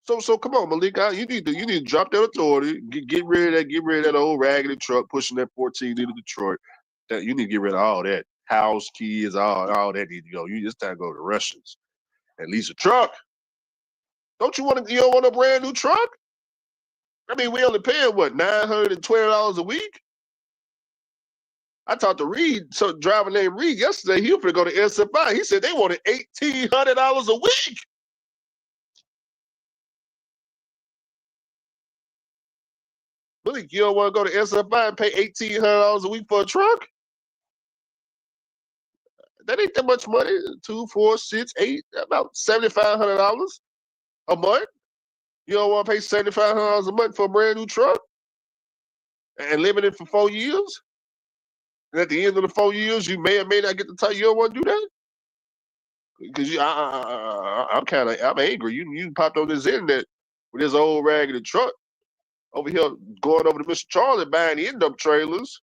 So come on, Malik. You need to drop that authority. Get rid of that old raggedy truck pushing that 14-liter Detroit. That you need to get rid of all that. House keys, all that need to go. You just time to go to the Russians. At least a truck. You don't want a brand new truck? I mean, we only paying what, $920 a week? I talked to Reed, so driver named Reed yesterday. He was going to go to SFI. He said they wanted $1,800 a week. Really, you don't want to go to SFI and pay $1,800 a week for a truck? That ain't that much money. 2, 4, 6, 8, about $7,500 a month. You don't want to pay $7,500 a month for a brand new truck and live in it for 4 years? And at the end of the 4 years, you may or may not get the time. You don't want to do that? Because I'm angry. You popped on this internet with this old raggedy truck over here going over to Mr. Charlie buying end-up trailers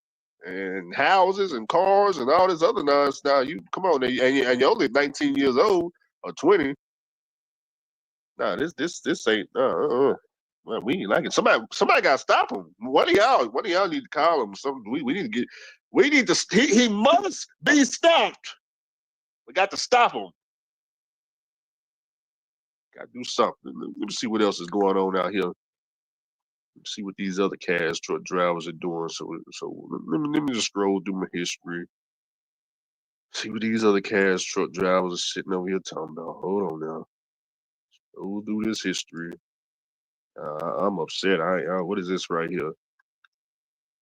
and houses and cars and all this other nonsense. Now you come on, and you're only 19 years old or 20. Nah, this ain't. Well, we ain't like it. Somebody got to stop him. One of y'all need to call him. We need to get. We need to. He must be stopped. We got to stop him. Got to do something. Let me see what else is going on out here. See what these other cash truck drivers are doing. So let me just scroll through my history. See what these other cash truck drivers are sitting over here talking about. Hold on now. Scroll through this history. I'm upset. What is this right here?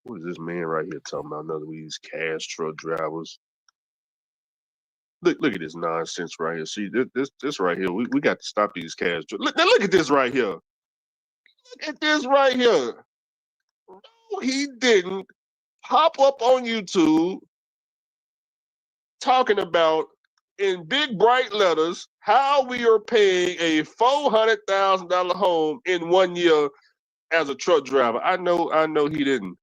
What is this man right here talking about? None of these cash truck drivers. Look at this nonsense right here. See this right here. We got to stop these cash. Look at this right here. Look at this right here. No, he didn't pop up on YouTube talking about in big bright letters how we are paying a $400,000 home in 1 year as a truck driver. I know he didn't.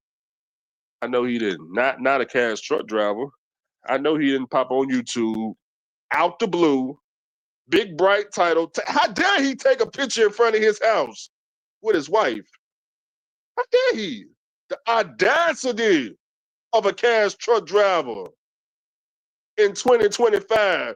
I know he didn't. Not a cash truck driver. I know he didn't pop on YouTube out the blue, big bright title. How dare he take a picture in front of his house with his wife? How dare he? The audacity of a cash truck driver in 2025.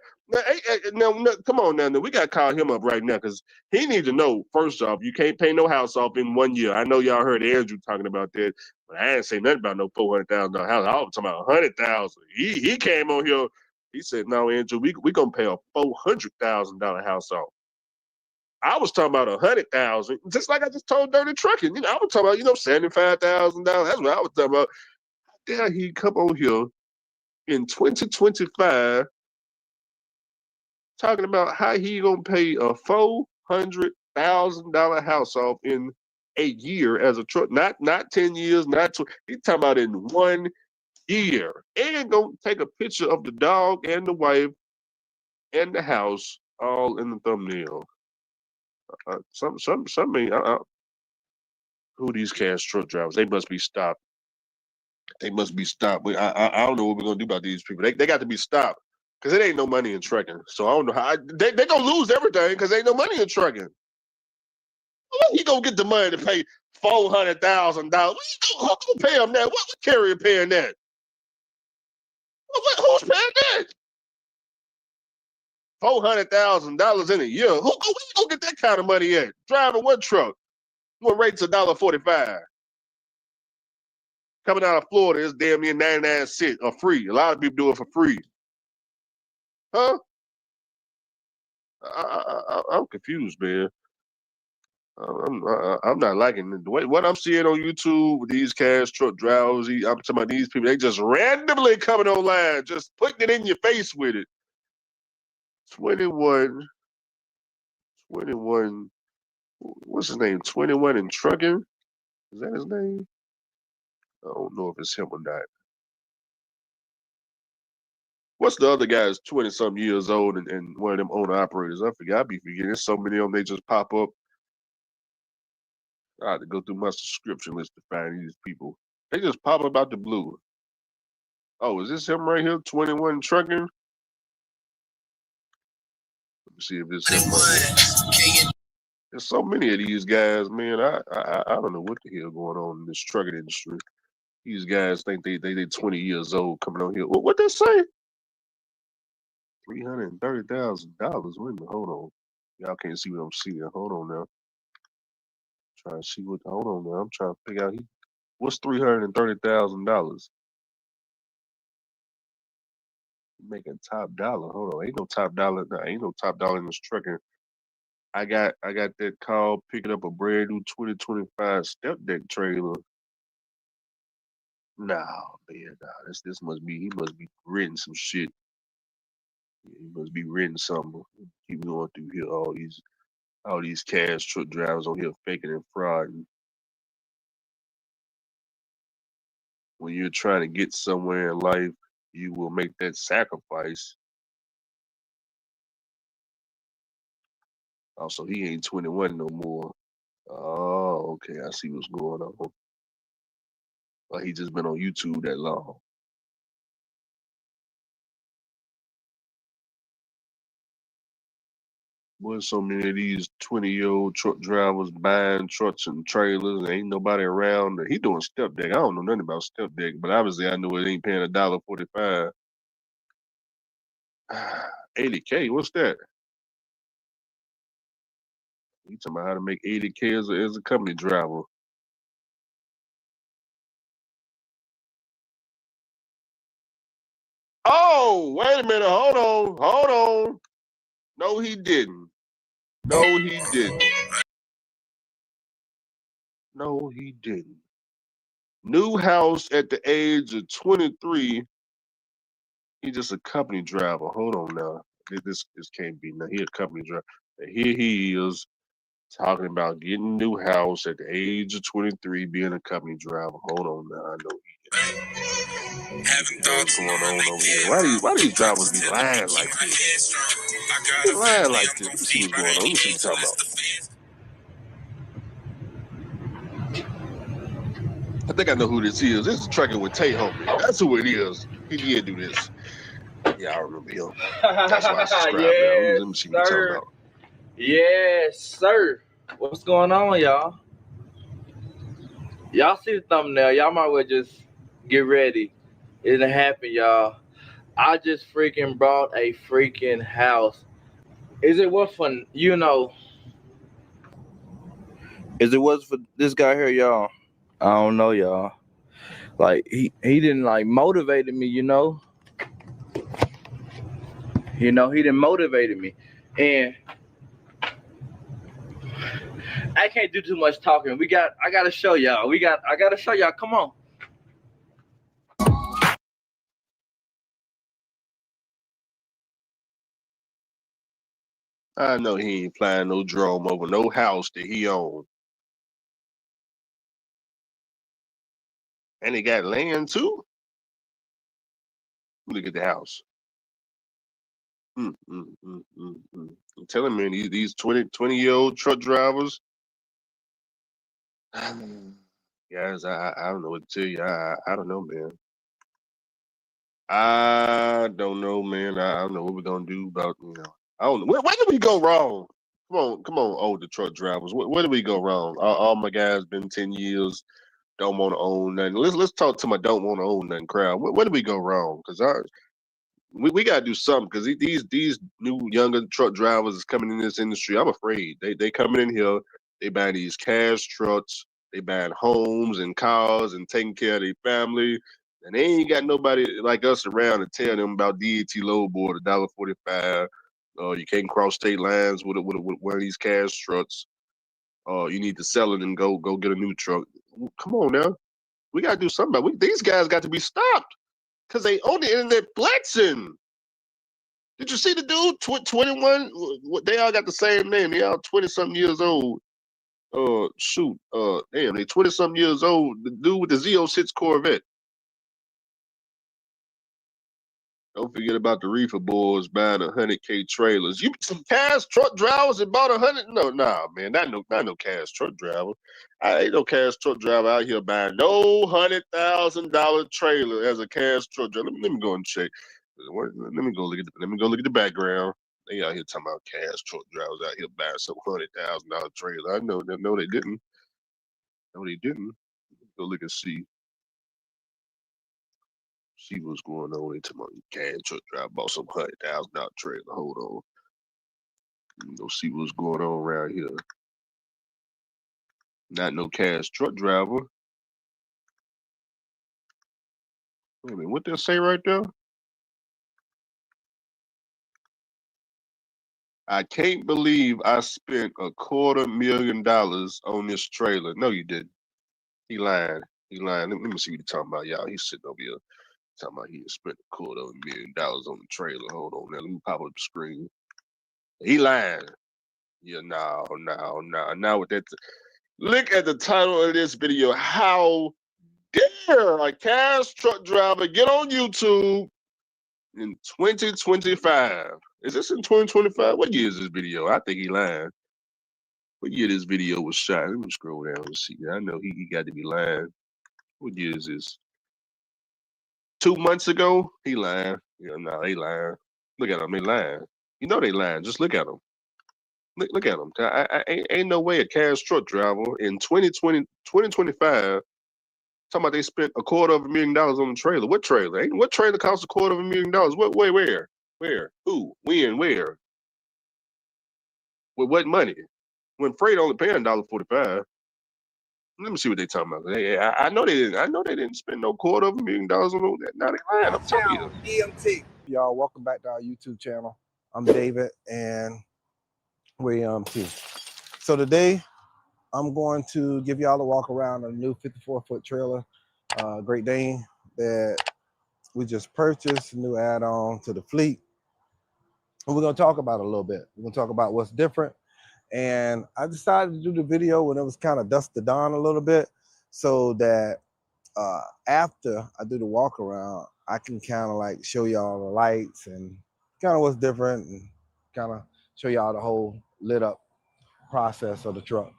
Now, come on now. We got to call him up right now because he needs to know, first off, you can't pay no house off in 1 year. I know y'all heard Andrew talking about that, but I ain't say nothing about no $400,000 house. I was talking about $100,000. He came on here. He said, no, Andrew, we going to pay a $400,000 house off. I was talking about $100,000, just like I just told Dirty Trucking. I was talking about, $75,000. That's what I was talking about. How dare he come on here in 2025 talking about how he gonna pay a $400,000 house off in a year as a truck, not 10 years, not 20. He's talking about in 1 year, and gonna take a picture of the dog and the wife and the house all in the thumbnail. Who these cash truck drivers? They must be stopped. They must be stopped. I don't know what we're gonna do about these people. They got to be stopped. Because it ain't no money in trucking. So I don't know how. They going to lose everything because ain't no money in trucking. He going to get the money to pay $400,000. Who's going to pay him that? What carrier paying that? Who's paying that? $400,000 in a year. Who going to get that kind of money at? Driving what truck? What rate's $1.45? Coming out of Florida, it's damn near 99 cents or free. A lot of people do it for free. Huh? I'm confused, man. I'm not liking the way what I'm seeing on YouTube with these cash truck drivers. I'm talking about these people. They just randomly coming online, just putting it in your face with it. 21. What's his name? 21 and Trucking. Is that his name? I don't know if it's him or not. What's the other guy? Is 20-something years old and one of them owner operators. I forget. I be forgetting. There's so many of them. They just pop up. I had to go through my subscription list to find these people. They just pop up out the blue. Oh, is this him right here? 21 Trucking? Let me see if it's him right here. There's so many of these guys, man. I don't know what the hell going on in this trucking industry. These guys think they 20 years old coming on here. What they say? $330,000. Wait a minute, hold on. Y'all can't see what I'm seeing. Hold on now. Trying to see what. Hold on now. I'm trying to figure out what's $330,000. Making top dollar. Hold on. Ain't no top dollar. Ain't no top dollar in this trucking. I got that call picking up a brand new 2025 step deck trailer. Nah, man, nah. This must be he must be renting some shit. He must be renting something. Keep going through here. All these cash truck drivers on here faking and frauding. When you're trying to get somewhere in life, you will make that sacrifice. Also, he ain't 21 no more. Oh, okay. I see what's going on. Well, he just been on YouTube that long. Boy, so many of these 20-year-old truck drivers buying trucks and trailers, and ain't nobody around. He doing step deck. I don't know nothing about step deck, but obviously I know it ain't paying $1.45. 80K, what's that? You talking about how to make 80K as a company driver. Oh, wait a minute. Hold on. No, he didn't. No, he didn't. No, he didn't. New house at the age of 23. He just a company driver. Hold on now. This can't be. Now he a company driver. And here he is talking about getting a new house at the age of 23, being a company driver. Hold on now. I know he what's going on over here. Why these drivers be lying like this? They lying like this. Let me see what's going on. Let me see what you're talking about. I think I know who this is. This is Trucking with Tay Homie. That's who it is. He did do this. Yeah, I remember him. That's why I subscribe now. Let me see what you're talking about. Yes, sir. What's going on, y'all? Y'all see the thumbnail. Y'all might well just get ready. It didn't happen, y'all. I just freaking bought a freaking house. Is it worth for, you know? Is it worth for this guy here, y'all? I don't know, y'all. Like, he didn't, like, motivate me, you know? You know, he didn't motivate me. And I can't do too much talking. I gotta show y'all. I gotta show y'all. Come on. I know he ain't flying no drone over no house that he owned. And he got land too? Look at the house. I'm telling you, man, these 20-year-old truck drivers, guys, I don't know what to tell you. I don't know, man. I don't know, man. I don't know what we're gonna do about, you know. I don't know. Where did we go wrong? Come on, older truck drivers. Where did we go wrong? All my guys been 10 years, don't want to own nothing. Let's talk to my don't want to own nothing crowd. Where did we go wrong? Because we gotta do something, because these new younger truck drivers is coming in this industry. I'm afraid they coming in here. They buying these cash trucks. They buying homes and cars and taking care of their family, and they ain't got nobody like us around to tell them about DET load board $1.45. You can't cross state lines with one of these cash trucks. You need to sell it and go get a new truck. Come on now, we gotta do something about it. These guys got to be stopped. Because they on the internet flexing. Did you see the dude? 21? They all got the same name. They all 20-something years old. Damn, they 20-something years old. The dude with the Z06 Corvette. Don't forget about the reefer boys buying 100K trailers. You some cash truck drivers that bought 100? No, nah, man, not no cash truck driver. I ain't no cash truck driver out here buying no $100,000 trailer as a cash truck driver. Let me go and check. Let me go look at the background. They out here talking about cash truck drivers out here buying some $100,000 trailer. I know them. No, they didn't. No, they didn't. Go look and see. See what's going on. They talking about cash truck driver bought some $100,000 trailer. Hold on. Go see what's going on around here. Not no cash truck driver. Wait a minute, what they say right there? I can't believe I spent $250,000 on this trailer. No, you didn't. He lying. Let me see what he's talking about, y'all. He's sitting over here talking about he spent $250,000 on the trailer. Hold on now. Let me pop up the screen. He lying. Yeah, no. Now with that, look at the title of this video. How dare a cash truck driver get on YouTube in 2025? Is this in 2025? What year is this video? I think he lying. What year this video was shot? Let me scroll down and see. I know he got to be lying. What year is this? 2 months ago? He lying. Yeah, no, they lying. Look at them. They lying. You know they lying. Just look at them. Look at them. Ain't no way a cash truck driver in 2025 talking about they spent $250,000 on the trailer. What trailer? What trailer costs $250,000? What? Where? Who? When? Where? With what money? When freight only paying $1.45. Let me see what they talking about. I know they didn't. I know they didn't spend no $250,000 on that. Now they lying. I'm telling you. EMT. Y'all, welcome back to our YouTube channel. I'm David and we're EMT. So today I'm going to give y'all a walk around a new 54-foot trailer, Great Dane, that we just purchased, a new add-on to the fleet. And we're going to talk about it a little bit. We're going to talk about what's different. And I decided to do the video when it was kind of dusk to dawn a little bit, so that after I do the walk around, I can kind of like show y'all the lights and kind of what's different and kind of show y'all the whole lit up process of the truck.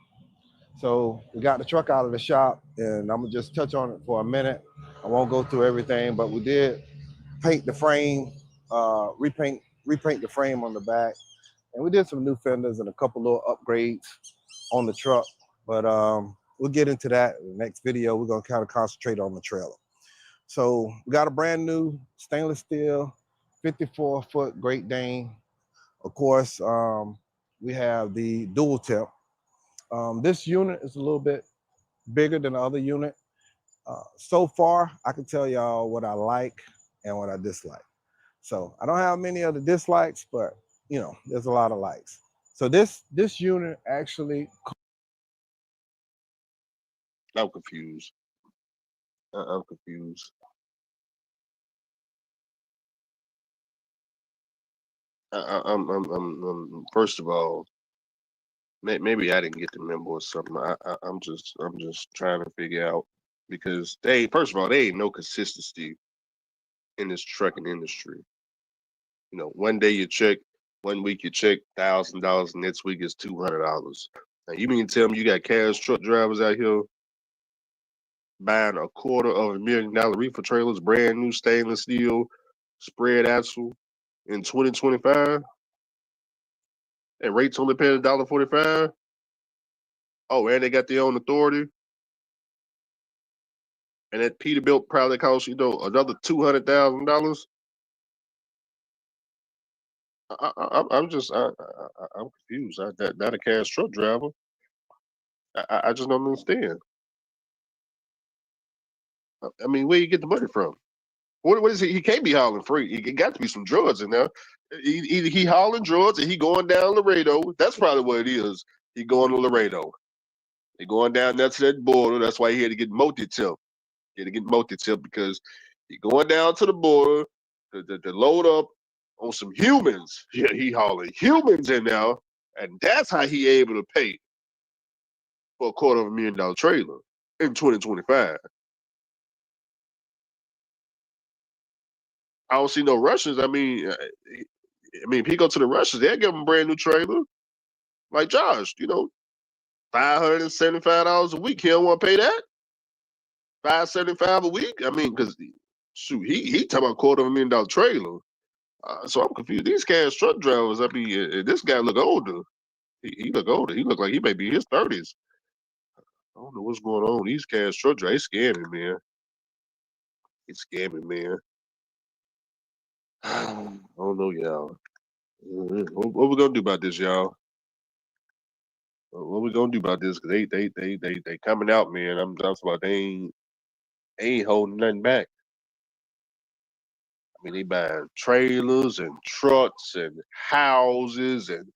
So we got the truck out of the shop and I'm gonna just touch on it for a minute. I won't go through everything, but we did paint the frame, repaint the frame on the back. And we did some new fenders and a couple little upgrades on the truck. But we'll get into that in the next video. We're gonna kind of concentrate on the trailer. So we got a brand new stainless steel 54-foot Great Dane. Of course, we have the dual tip. This unit is a little bit bigger than the other unit. So far, I can tell y'all what I like and what I dislike. So I don't have many of the dislikes, but you know, there's a lot of likes. So this unit actually. I'm confused. I'm confused. I'm first of all, maybe I didn't get the memo or something. I'm just trying to figure out, because first of all, there ain't no consistency in this trucking industry. You know, one day you check, one week you check $1,000, next week it's $200. Now you mean to tell me you got cash truck drivers out here buying $250,000 reefer trailers, brand new stainless steel, spread axle in 2025? And rates only paying $1.45? Oh, and they got their own authority. And that Peterbilt probably costs, another $200,000. I'm confused. Not a cash truck driver. I just don't understand. I mean, where you get the money from? What is he? He can't be hauling free. He got to be some drugs in there. Either he hauling drugs or he going down Laredo. That's probably what it is. He going to Laredo. He going down there to that border. That's why he had to get multi-tip. He had to get multi-tip because he going down to the border to load up on some humans. Yeah, he hauling humans in there, and that's how he able to pay for a $250,000 trailer in 2025. I don't see no Russians. I mean, if he go to the Russians, they'll give him a brand new trailer. Like Josh, $575 a week. He don't want to pay that. $575 a week. I mean, because shoot, he talking about $250,000 trailer. So I'm confused. These cash truck drivers. I mean, this guy look older. He look older. He look like he may be in his 30s. I don't know what's going on. These cash truck drivers, they scamming, man. It's scamming, man. I don't know, y'all. What we gonna do about this, y'all? What we gonna do about this? Cause they coming out, man. I'm talking about they ain't holding nothing back. I mean, they buying trailers and trucks and houses and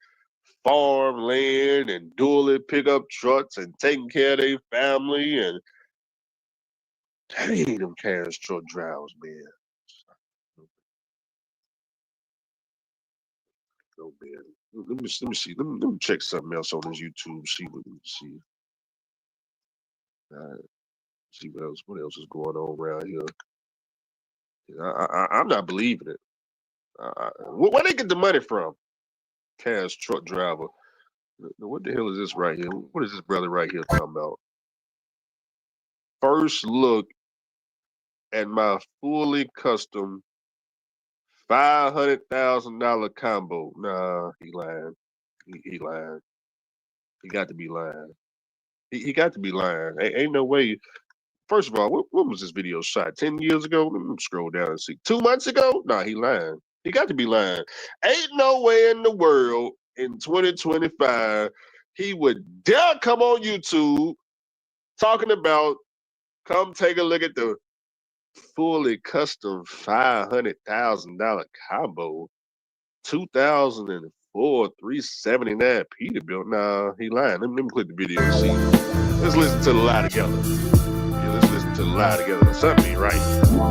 farmland and dually pickup trucks and taking care of their family, and dang, them cash truck drivers, man. Oh man, let me see. Let me check something else on this YouTube. See what we see. See what else is going on around here. I'm not believing it. Where they get the money from? Cash truck driver. What the hell is this right here? What is this brother right here talking about? First look at my fully custom $500,000 combo. Nah, he lying. He lying. He got to be lying. He got to be lying. Ain't no way. First of all, when was this video shot? 10 years ago? Let me scroll down and see. 2 months ago? Nah, he lying. He got to be lying. Ain't no way in the world in 2025 he would dare come on YouTube talking about come take a look at the fully custom $500,000 combo, 2004 379 Peterbilt. Nah, he lying. Let me click the video and see. Let's listen to the lie together. Yeah, let's listen to the lie together. Something ain't right.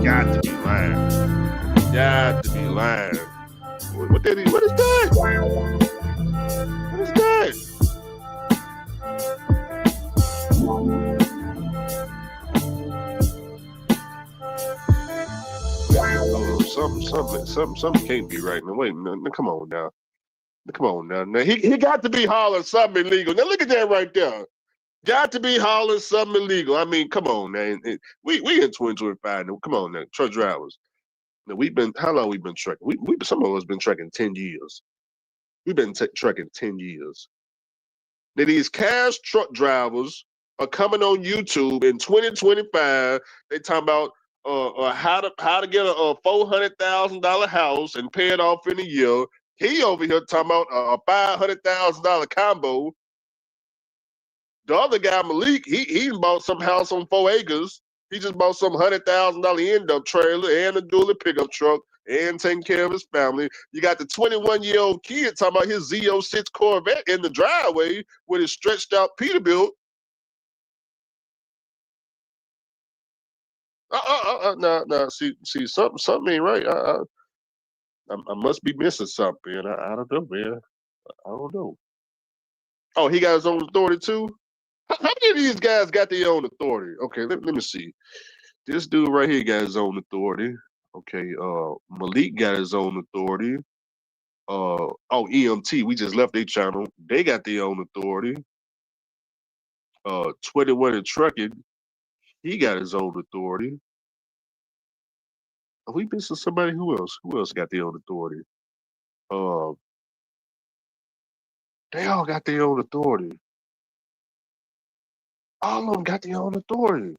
Got to be lying. Got to be lying. What is that? What is that? Something can't be right. Now wait, no, come on now. Come on now. Now he got to be hauling something illegal. Now look at that right there. Got to be hauling something illegal. I mean, come on, man. We in 2025 now. Come on now, truck drivers. Now how long we been trucking? We some of us been trucking 10 years. We've been trucking 10 years. Now these cash truck drivers are coming on YouTube in 2025. They talking about how to get a $400,000 house and pay it off in a year. He over here talking about a $500,000 combo. The other guy, Malik, he bought some house on 4 acres. He just bought some $100,000 end-up trailer and a dually pickup truck and taking care of his family. You got the 21-year-old kid talking about his Z06 Corvette in the driveway with his stretched out Peterbilt. No. See, something ain't right. I must be missing something. I don't know, man. I don't know. Oh, he got his own authority too? How many of these guys got their own authority? Okay, let me see. This dude right here got his own authority. Okay, Malik got his own authority. EMT, we just left their channel. They got their own authority. 21 and Trucking, he got his own authority. Are we missing somebody? Who else? Who else got their own authority? They all got their own authority. All of them got their own authority.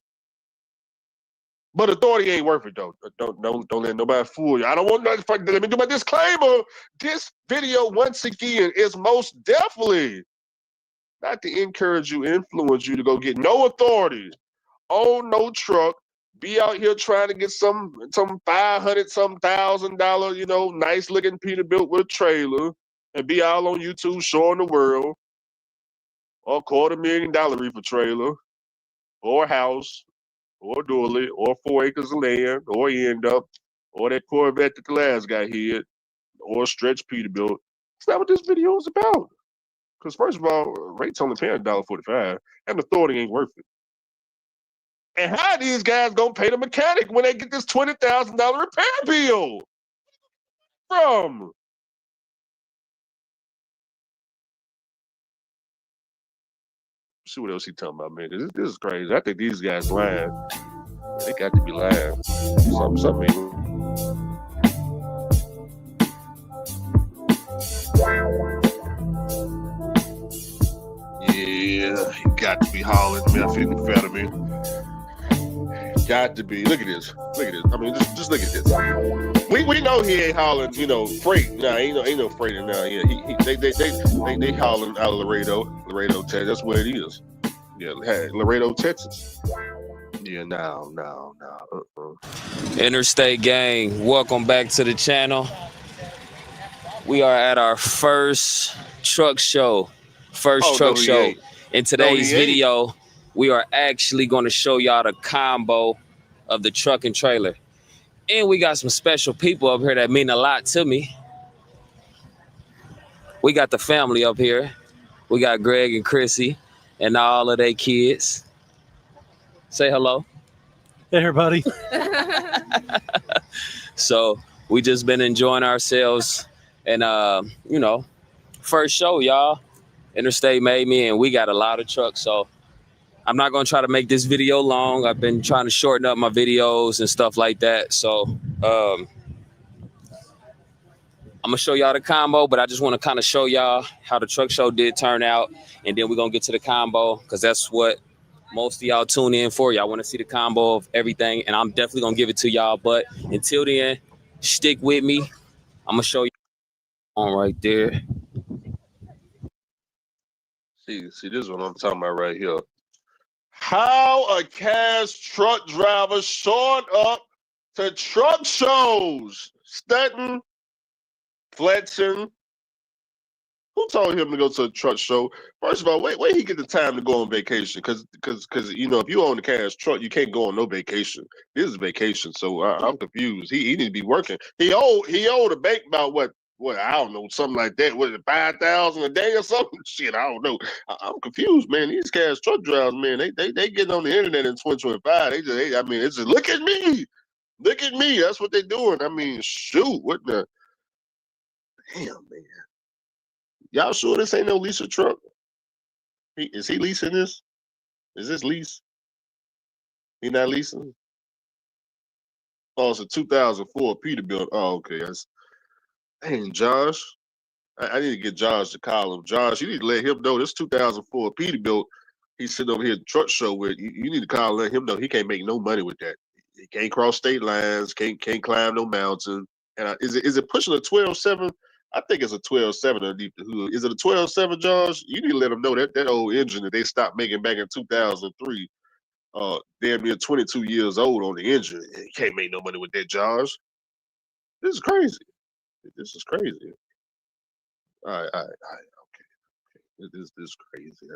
But authority ain't worth it though. Don't let nobody fool you. I don't want nothing. Let me do my disclaimer. This video, once again, is most definitely not to encourage you, influence you to go get no authority, own no truck, be out here trying to get some $500,000, nice looking Peterbilt with a trailer, and be all on YouTube showing the world, or $250,000 reefer trailer, or house, or dually, or 4 acres of land, or end up, or that Corvette that the last guy hit, or stretch Peterbilt. That's not what this video is about. Because first of all, rates only paying $1.45, and the authority ain't worth it. And how are these guys gonna pay the mechanic when they get this $20,000 repair bill from? See what else he talking about, man. This is crazy. I think these guys lying. They got to be lying. Something. Yeah, you got to be hauling methamphetamine. Got to be. Look at this. I mean, just look at this. We know he ain't hauling, freight. Nah, ain't no freight in now. Yeah, they hauling out of Laredo, Texas. That's where it is. Yeah, Laredo, Texas. Yeah, no. Interstate Gang, welcome back to the channel. We are at our first truck show. In today's video, we are actually going to show y'all the combo of the truck and trailer. And we got some special people up here that mean a lot to me. We got the family up here. We got Greg and Chrissy and all of their kids. Say hello. Hey, everybody. So we just been enjoying ourselves. And, first show, y'all. Interstate made me, and we got a lot of trucks. So I'm not going to try to make this video long. I've been trying to shorten up my videos and stuff like that. So I'm going to show y'all the combo, but I just want to kind of show y'all how the truck show did turn out. And then we're going to get to the combo because that's what most of y'all tune in for. Y'all want to see the combo of everything, and I'm definitely going to give it to y'all. But until then, stick with me. I'm going to show you on right there. See, this is what I'm talking about right here. How a cash truck driver showed up to truck shows, stunting, flexing. Who told him to go to a truck show? First of all, where he get the time to go on vacation? Because you know, if you own a cash truck, you can't go on no vacation. This is vacation, so I'm confused. He need to be working. He owed the bank about what I don't know, something like that. Was it 5,000 a day or something? Shit, I don't know. I'm confused, man. These cash truck drivers, man, they getting on the internet in 2025. I mean, it's just look at me. That's what they're doing. I mean, shoot, what the damn, man. Y'all sure this ain't no lease truck? Is he leasing this? Is this lease? He not leasing? Oh, it's a 2004 Peterbilt. Oh, okay. Dang, Josh. I need to get Josh to call him. Josh, you need to let him know this 2004 Peterbilt he's sitting over here at the truck show with. You need to call and let him know he can't make no money with that. He can't cross state lines, can't climb no mountain. And is it pushing a 12.7? I think it's a 12.7 underneath the hood. Is it a 12.7, Josh? You need to let him know that old engine that they stopped making back in 2003, damn near 22 years old on the engine. You can't make no money with that, Josh. This is crazy. This is crazy. All right, okay. This is crazy.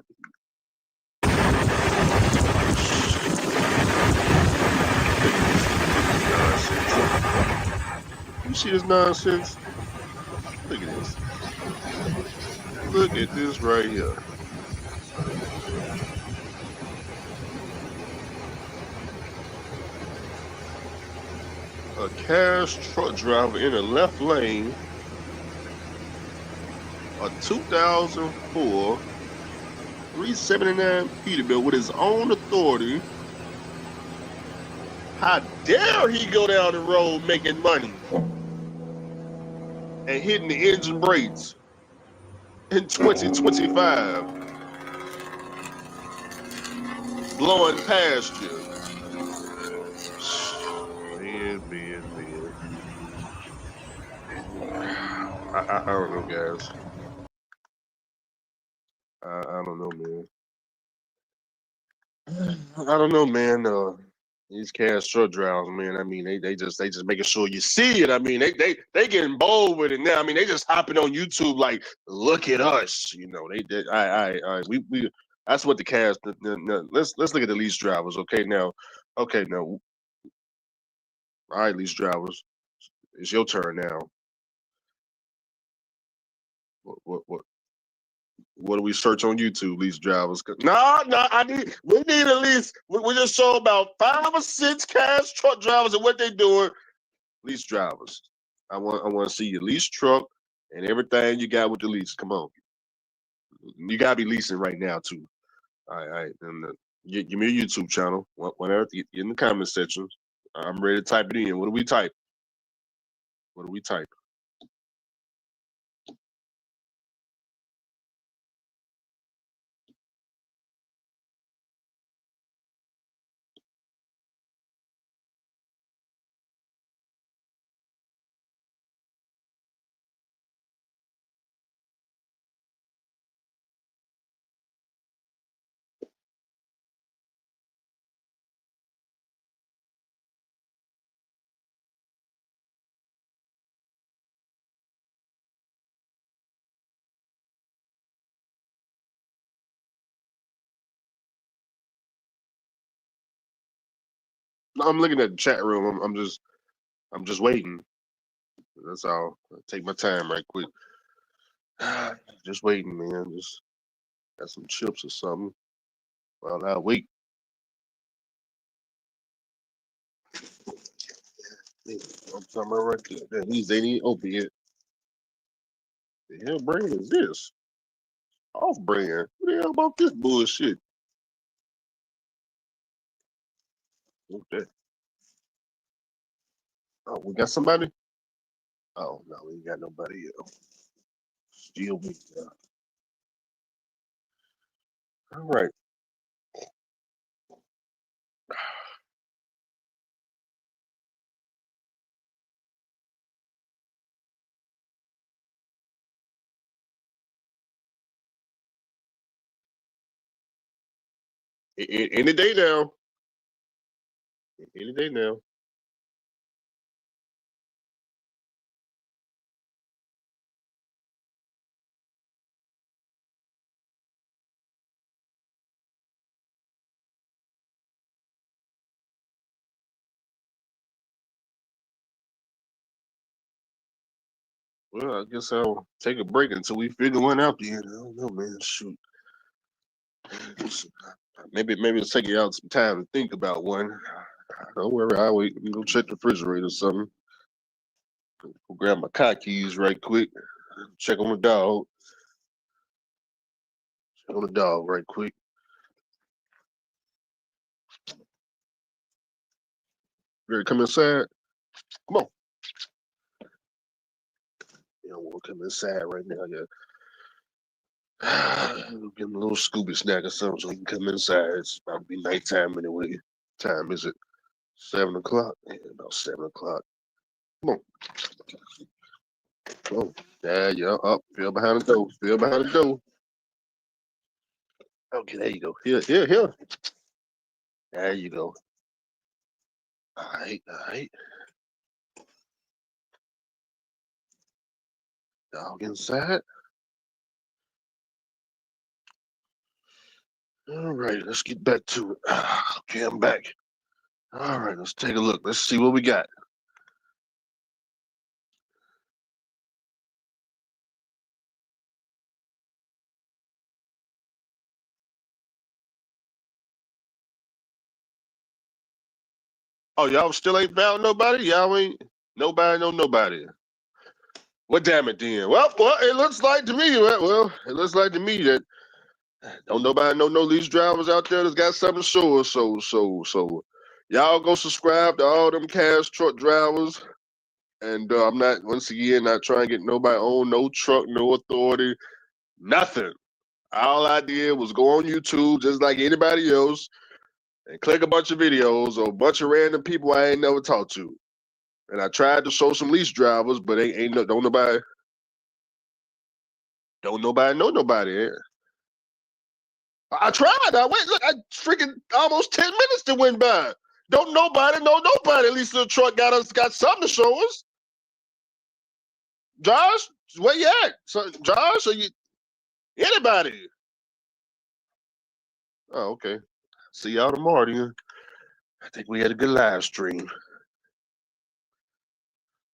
You see this nonsense? Look at this. Look at this right here. A cash truck driver in the left lane, a 2004 379 Peterbilt with his own authority. How dare he go down the road making money and hitting the engine brakes in 2025, blowing past you. Man. I don't know, guys. I don't know, man. I don't know, man. These cash truck drivers, man. I mean, they just making sure you see it. I mean, they getting bold with it now. I mean, they just hopping on YouTube like, look at us. You know, we. That's what the cash. Let's look at the lease drivers. Okay, now. All right, lease drivers. It's your turn now. What do we search on YouTube, lease drivers? No, we need at least, we just show about 5 or 6 cash truck drivers and what they doing. Lease drivers. I want to see your lease truck and everything you got with the lease. Come on. You got to be leasing right now, too. All right. And give me a YouTube channel. Whatever, in the comment section. I'm ready to type it in. What do we type? No, I'm looking at the chat room. I'm just waiting. That's all. I'll take my time right quick. Just waiting, man. Just got some chips or something. Well, now wait. I'm talking about right there. These ain't even open yet. The hell brand is this? Off brand. What the hell about this bullshit? Okay. Oh, we got somebody? Oh no, we ain't got nobody else. Still waiting. All right. Any day now. Any day now. Well, I guess I'll take a break until we figure one out then. I don't know, man. Shoot. Maybe it'll take you out some time to think about one. Don't worry, I'll wait. Go check the refrigerator or something. Go grab my car keys right quick. Check on the dog. Check on the dog right quick. Ready to come inside? Come on. You don't want to come inside right now. Give him a little Scooby snack or something so he can come inside. It's about to be nighttime anyway. Time is it? 7 o'clock? Yeah, about 7 o'clock. Come on. Oh, yeah, yeah. Up. Feel behind the door. Feel behind the door. Okay, there you go. Here. There you go. All right. Dog inside. All right, let's get back to it. Okay, I'm back. All right, let's take a look. Let's see what we got. Oh, y'all still ain't found nobody? Y'all ain't nobody know nobody. Well, damn it then. Well, it looks like to me. Well, it looks like to me that don't nobody know no lease drivers out there that's got something to show us. So y'all go subscribe to all them cash truck drivers. And I'm not not trying to get nobody on no truck, no authority, nothing. All I did was go on YouTube just like anybody else and click a bunch of videos of a bunch of random people I ain't never talked to. And I tried to show some lease drivers, but don't nobody know nobody. I tried. I went. Look, I freaking almost 10 minutes to went by. Don't nobody know nobody. At least the truck got something to show us. Josh, where you at? So, Josh, are you anybody? Oh, okay. See y'all tomorrow then. I think we had a good live stream.